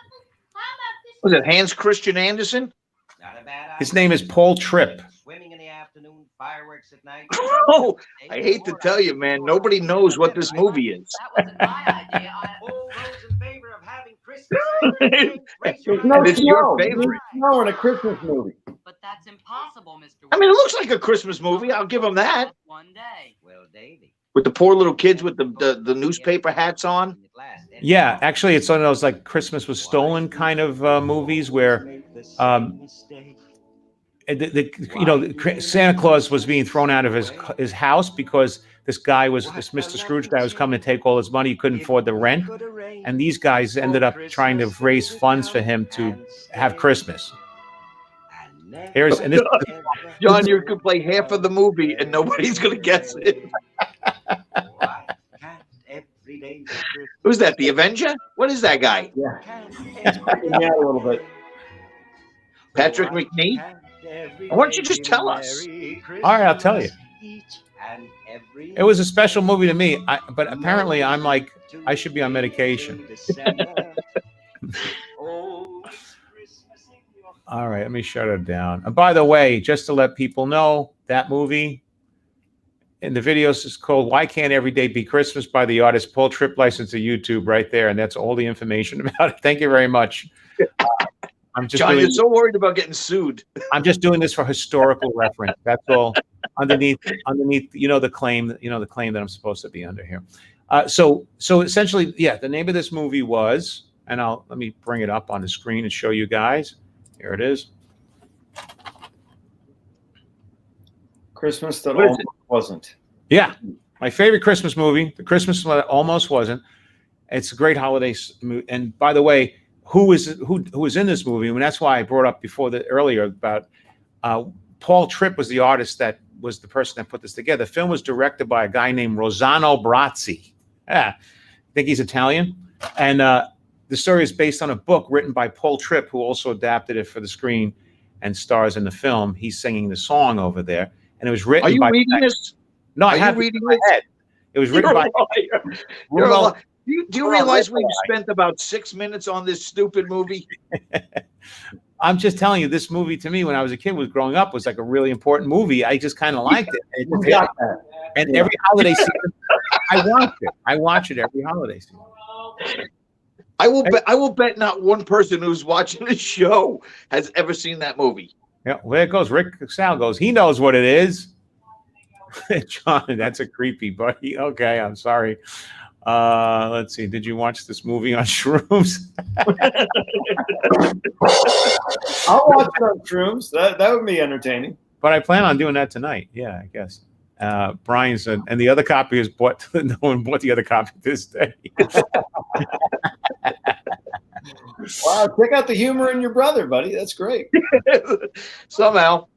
how about Was it Hans Christian Andersen? Not a bad idea. His name is Paul Tripp. Swimming in the afternoon, fireworks at night. Oh, I hate to tell you, man. Nobody knows what this movie is. That wasn't my idea. All those in favor of having Christmas. And it's your favorite. No, in a Christmas movie. But that's impossible, Mr. Whipple. I mean, it looks like a Christmas movie. I'll give them that. One day. Well, Davy. With the poor little kids with the newspaper hats on. Yeah, actually, it's one of those like Christmas Was Stolen kind of movies where Santa Claus was being thrown out of his house because this Mr. Scrooge guy was coming to take all his money. He couldn't afford the rent, and these guys ended up trying to raise funds for him to have Christmas. John, you could play half of the movie and nobody's gonna guess it. Who's that? The Avenger? What is that guy? Yeah, a little bit. Patrick McNee? Why don't you just tell us? All right, I'll tell you. It was a special movie to me, but apparently I'm like, I should be on medication. All right, let me shut it down. And by the way, just to let people know, that movie in the videos is called "Why Can't Every Day Be Christmas" by the artist Paul Tripp, licensed to YouTube right there, and that's all the information about it. Thank you very much. I'm just John, you're so worried about getting sued. I'm just doing this for historical reference. That's all. Underneath, the claim that I'm supposed to be under here. So essentially, yeah, the name of this movie was, and let me bring it up on the screen and show you guys. Here it is. Christmas That Almost Wasn't. Yeah, my favorite Christmas movie, The Christmas That Almost Wasn't. It's a great holiday movie. And by the way, who was in this movie? I mean, that's why I brought up earlier about Paul Tripp was the artist that was the person that put this together. The film was directed by a guy named Rossano Brazzi. Yeah, I think he's Italian. And the story is based on a book written by Paul Tripp, who also adapted it for the screen and stars in the film. He's singing the song over there. And it was written by... Are you reading this? No, I have it in my head. It was written by... Do you realize we've spent about 6 minutes on this stupid movie? I'm just telling you, this movie to me, when I was a kid, growing up, was like a really important movie. I just kind of liked it. And every holiday season, I watch it every holiday season. I will bet not one person who's watching this show has ever seen that movie. Yeah, well, there it goes. Rick Sal goes, he knows what it is. John, that's a creepy buddy. Okay, I'm sorry. Let's see. Did you watch this movie on shrooms? I'll watch it on shrooms. That would be entertaining. But I plan on doing that tonight. Yeah, I guess. Brian said, and the other copy is bought. No one bought the other copy this day. Wow, check out the humor in your brother, buddy. That's great. Somehow.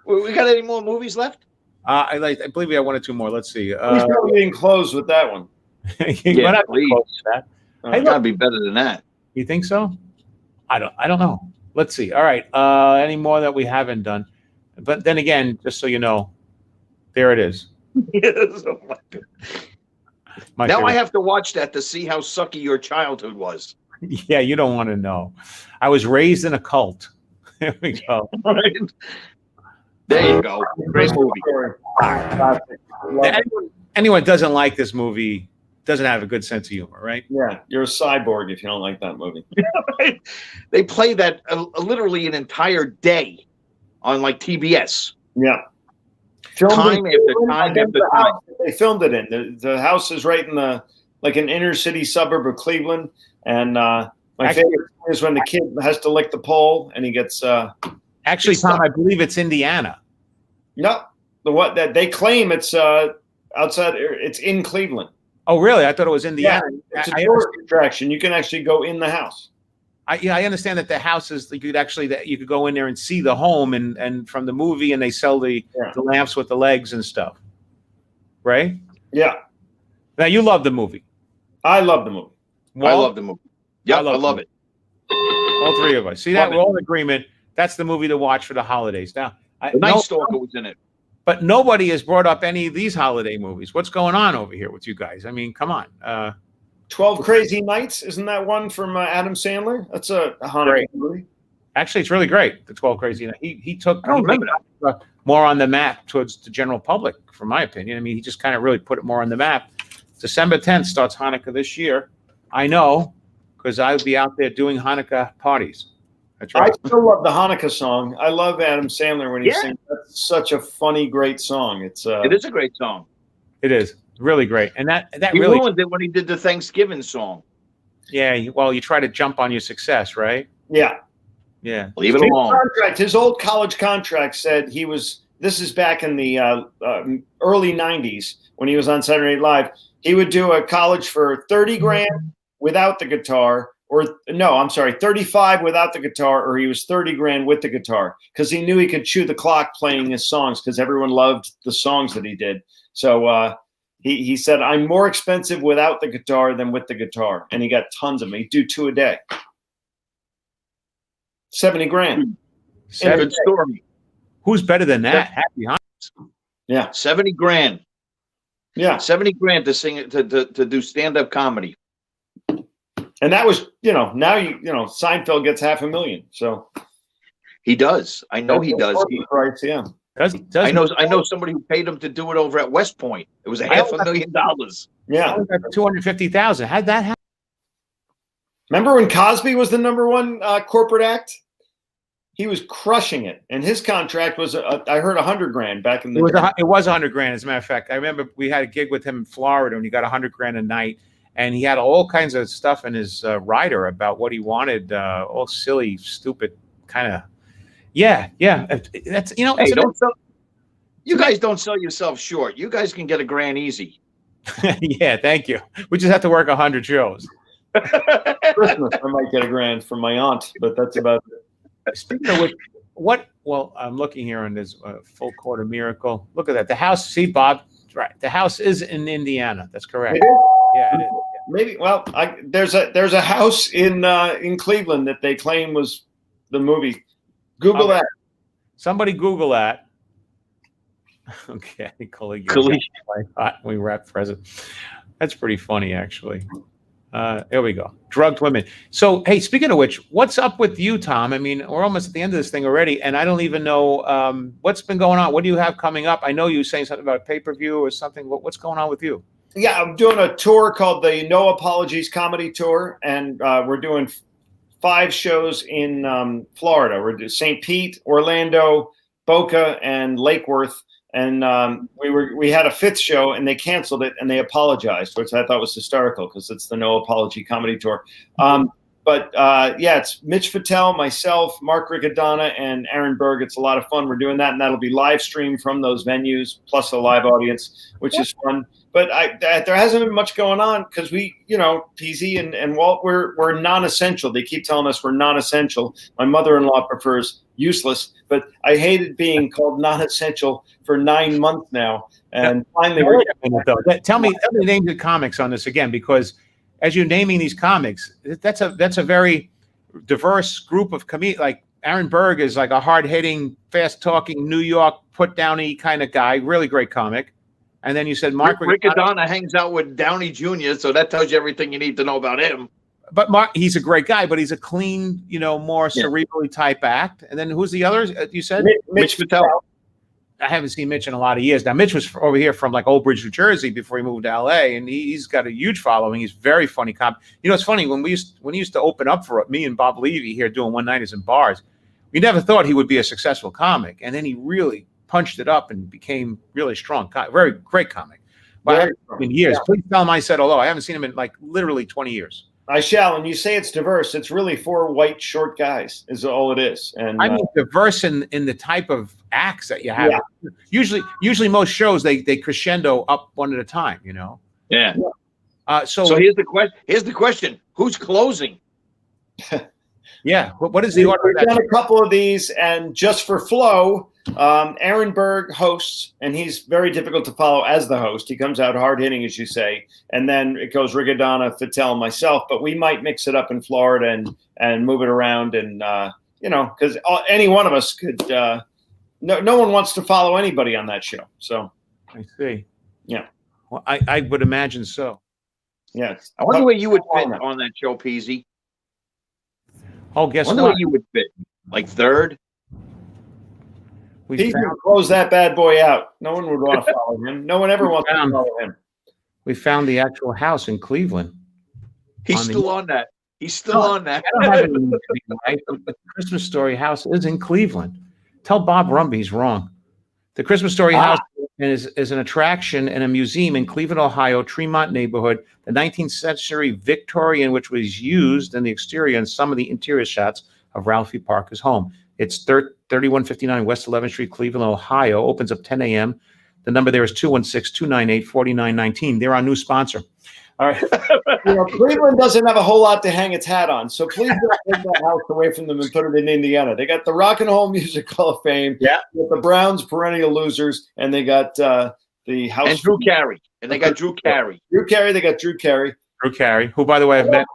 We got any more movies left? I believe we have one or two more. Let's see. We're probably getting close with that one. Yeah, please. It's got to be better than that. You think so? I don't know. Let's see. All right. Any more that we haven't done? But then again, just so you know, there it is. Now I have to watch that to see how sucky your childhood was. Yeah, you don't want to know. I was raised in a cult. There we go. Right. There you go. Great movie. Anyone doesn't like this movie doesn't have a good sense of humor, right? Yeah, you're a cyborg if you don't like that movie. Right? They play that literally an entire day on like TBS. Yeah. Time after time after time. They filmed it in. The house is right in an inner city suburb of Cleveland. And my favorite is when the kid has to lick the pole and he gets actually, Tom, I believe it's Indiana. No, that they claim it's outside. It's in Cleveland. Oh, really? I thought it was Indiana. Yeah, it's a tourist attraction. You can actually go in the house. I understand that the house is you could go in there and see the home and from the movie, and they sell the lamps with the legs and stuff, right? Yeah. Now you love the movie. I love the movie. I love the movie. Yeah, I love it. All three of us. See that? We're all in agreement. That's the movie to watch for the holidays. Now, The Night Stalker was in it. But nobody has brought up any of these holiday movies. What's going on over here with you guys? I mean, come on. 12 Crazy Nights. Isn't that one from Adam Sandler? That's a Hanukkah movie. Actually, it's really great. The 12 Crazy Nights. He took more on the map towards the general public, from my opinion. I mean, he just kind of really put it more on the map. December 10th starts Hanukkah this year. I know, because I would be out there doing Hanukkah parties. That's right. I still love the Hanukkah song. I love Adam Sandler when he sings. That's such a funny, great song. It is a great song. It is really great, and that he really ruined it when he did the Thanksgiving song. Yeah, well, you try to jump on your success, right? Yeah. Yeah. Leave it alone. His old college contract said he was. This is back in the early '90s when he was on Saturday Night Live. He would do a college for 30 grand without the guitar, or no, I'm sorry, 35 without the guitar, or he was 30 grand with the guitar because he knew he could chew the clock playing his songs because everyone loved the songs that he did. So he said, I'm more expensive without the guitar than with the guitar. And he got tons of them. He'd do 2 a day. 70 grand. Good story. Who's better than that? Happy Heinz. Yeah. 70 grand. Yeah. 70 grand to sing to do stand-up comedy. And that was, now Seinfeld gets $500,000. So he does. I know he does. Price, yeah. I know somebody who paid him to do it over at West Point. It was $500,000. Yeah. 250,000. How'd that happen? Remember when Cosby was the #1 corporate act? He was crushing it, and his contract was I heard 100 grand back in the day. It was 100 grand, as a matter of fact. I remember we had a gig with him in Florida, and he got 100 grand a night, and he had all kinds of stuff in his rider about what he wanted, all silly, stupid kind of. Yeah. That's Hey, you guys don't sell yourself short. You guys can get $1,000 easy. Yeah, thank you. We just have to work 100 shows. Christmas, I might get $1,000 from my aunt, but that's about it. Speaking of which, well, I'm looking here on this full quarter miracle. Look at that. The house, see, Bob, right. The house is in Indiana. That's correct. Yeah, it is. Maybe. Well, there's a house in Cleveland that they claim was the movie. Google that. Somebody Google that. Okay, we wrap present. That's pretty funny, actually. There we go. Drugged women. So, hey, speaking of which, what's up with you, Tom? I mean, we're almost at the end of this thing already, and I don't even know what's been going on. What do you have coming up? I know you were saying something about a pay-per-view or something. What's going on with you? Yeah, I'm doing a tour called the No Apologies Comedy Tour, and we're doing 5 shows in Florida. We're doing St. Pete, Orlando, Boca, and Lake Worth. And we had a 5th show, and they canceled it, and they apologized, which I thought was hysterical because it's the No Apology Comedy Tour. But it's Mitch Fattel, myself, Mark Riccadonna, and Aaron Berg. It's a lot of fun. We're doing that, and that'll be live streamed from those venues, plus a live audience, which is fun. But there hasn't been much going on because we, PZ and Walt, we're non-essential. They keep telling us we're non-essential. My mother-in-law prefers useless, but I hated being called non-essential for 9 months now. And finally, tell me the names of comics on this again, because as you're naming these comics, that's a very diverse group of comedians. Like Aaron Berg is like a hard-hitting, fast-talking, New York put-downy kind of guy, really great comic. And then you said Mark Riccadonna hangs out with Downey Jr., so that tells you everything you need to know about him. But Mark, he's a great guy, but he's a clean, more cerebrally type act. And then who's the others? You said Mitch Fattel. I haven't seen Mitch in a lot of years. Now, Mitch was over here from like Old Bridge, New Jersey before he moved to LA, and he's got a huge following. He's very funny comic. It's funny when he used to open up for me and Bob Levy here doing one-nighters in bars. We never thought he would be a successful comic, and then he really punched it up and became really strong. Very great comic. But in years, please tell him I said hello. I haven't seen him in like literally 20 years. I shall. And you say it's diverse. It's really 4 white short guys is all it is. And I mean diverse in the type of acts that you have. Yeah. Usually most shows they crescendo up one at a time. Yeah. So here's the question: who's closing? Yeah. What is the order? We've done a couple of these, and just for flow, Aaron Berg hosts, and he's very difficult to follow as the host. He comes out hard hitting, as you say, and then it goes Riccadonna, Fattel, myself. But we might mix it up in Florida and move it around, and because any one of us could. No one wants to follow anybody on that show. So I see. Yeah. Well, I would imagine so. Yeah. I wonder where you would fit on that show, Peasy. Oh, guess what? I wonder where you would fit. Like third? He can close that bad boy out. No one would want to follow him. No one ever wants to follow him. We found the actual house in Cleveland. He's still on that. He's still on that. I don't have it in right? The Christmas Story house is in Cleveland. Tell Bob Rumby he's wrong. The Christmas Story house is an attraction and a museum in Cleveland, Ohio, Tremont neighborhood. The 19th century Victorian, which was used in the exterior and some of the interior shots, of Ralphie Parker's home. It's 3159 West 11th Street, Cleveland, Ohio. Opens up 10 a.m. The number there is 216-298-4919. They're our new sponsor. All right. Cleveland doesn't have a whole lot to hang its hat on, so please don't take that house away from them and put it in Indiana. They got the Rock and Roll Music Hall of Fame. Yeah. The Browns, perennial losers, and they got the house. And Drew Carey. And they got Drew Carey. They got Drew Carey. Drew Carey, who, by the way, I've met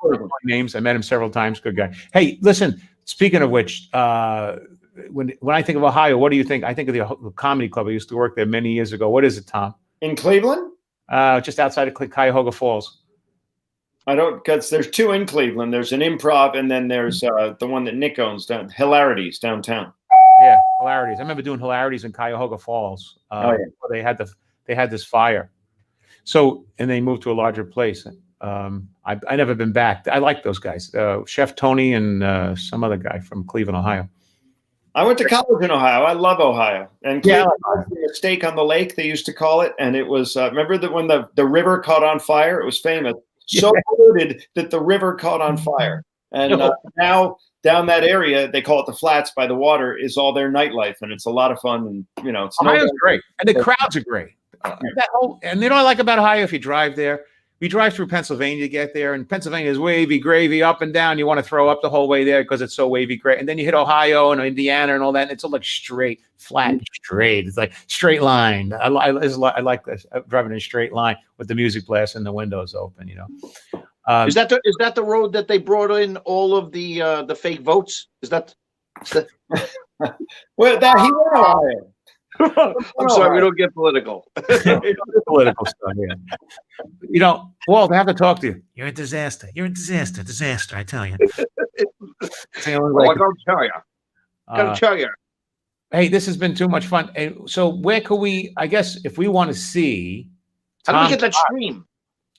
names. I met him several times. Good guy. Hey, listen, speaking of which, when I think of Ohio, what do you think? I think of the comedy club. I used to work there many years ago. What is it, Tom? In Cleveland? Just outside of Cuyahoga Falls. I don't, because there's two in Cleveland. There's an Improv, and then there's the one that Nick owns, Hilarities downtown. Yeah, Hilarities. I remember doing Hilarities in Cuyahoga Falls. They had this fire. So, and they moved to a larger place. I never been back. I like those guys. Chef Tony and some other guy from Cleveland, Ohio. I went to college in Ohio. I love Ohio. And Cleveland had a steak on the lake, they used to call it. And it was, remember that when the river caught on fire? It was famous. So polluted that the river caught on fire. And now down that area, they call it the Flats by the water, is all their nightlife. And it's a lot of fun. And, it's Ohio's great. And the crowds are great. And you know what I like about Ohio? If you drive there, we drive through Pennsylvania to get there, and Pennsylvania is wavy gravy up and down. You want to throw up the whole way there because it's so wavy great. And then you hit Ohio and Indiana and all that, and it's all like straight, flat, straight. It's like straight line. I like this, driving in a straight line with the music blast and the windows open. Is that the road that they brought in all of the fake votes? Is that? Well, that he went Ohio. I'm sorry, we don't get political. Political stuff, yeah. Walt, I have to talk to you. You're a disaster. You're a disaster, I tell you. I gotta tell you. Hey, this has been too much fun. And so where could we, I guess, if we want to see How do we get that stream?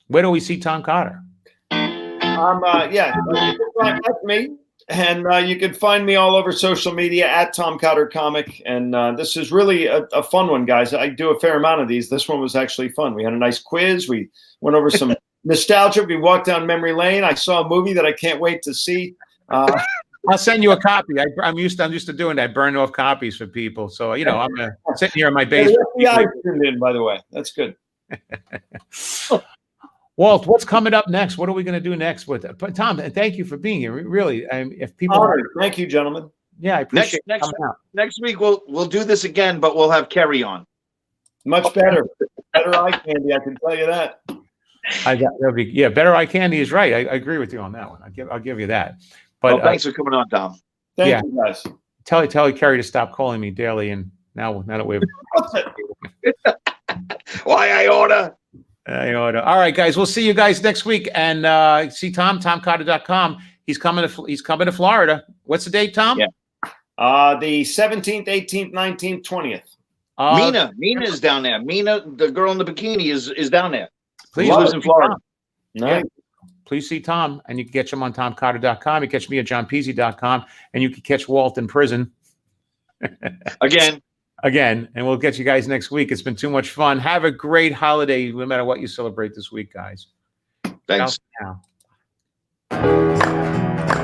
Where do we see Tom Cotter? That's me. And you can find me all over social media at Tom Cotter Comic. And this is really a fun one, guys. I do a fair amount of these. This one was actually fun. We had a nice quiz. We went over some nostalgia. We walked down memory lane. I saw a movie that I can't wait to see. I'll send you a copy. I'm used to doing that. Burn off copies for people. So I'm sitting here in my basement. The FBI tuned in, by the way. That's good. Walt, what's coming up next? What are we going to do next with it? But Tom, thank you for being here. Really, if people, thank you, gentlemen. Yeah, I appreciate next week we'll do this again, but we'll have Kerry on. Much better, better eye candy. I can tell you that. Better eye candy is right. I agree with you on that one. I'll give you that. But thanks for coming on, Tom. Thank you, guys. Tell Kerry to stop calling me daily, and now that we've. Why I order. All right, guys. We'll see you guys next week, and see Tom, TomCotter.com. He's coming to Florida. What's the date, Tom? Yeah. The 17th, 18th, 19th, 20th. Mina is down there. Mina, the girl in the bikini, is down there. Please lives in Florida. Nice. Please see Tom, and you can catch him on TomCotter.com. You can catch me at JohnPeasy.com, and you can catch Walt in prison. Again, and we'll get you guys next week. It's been too much fun. Have a great holiday, no matter what you celebrate this week, guys. Thanks. Ciao for now.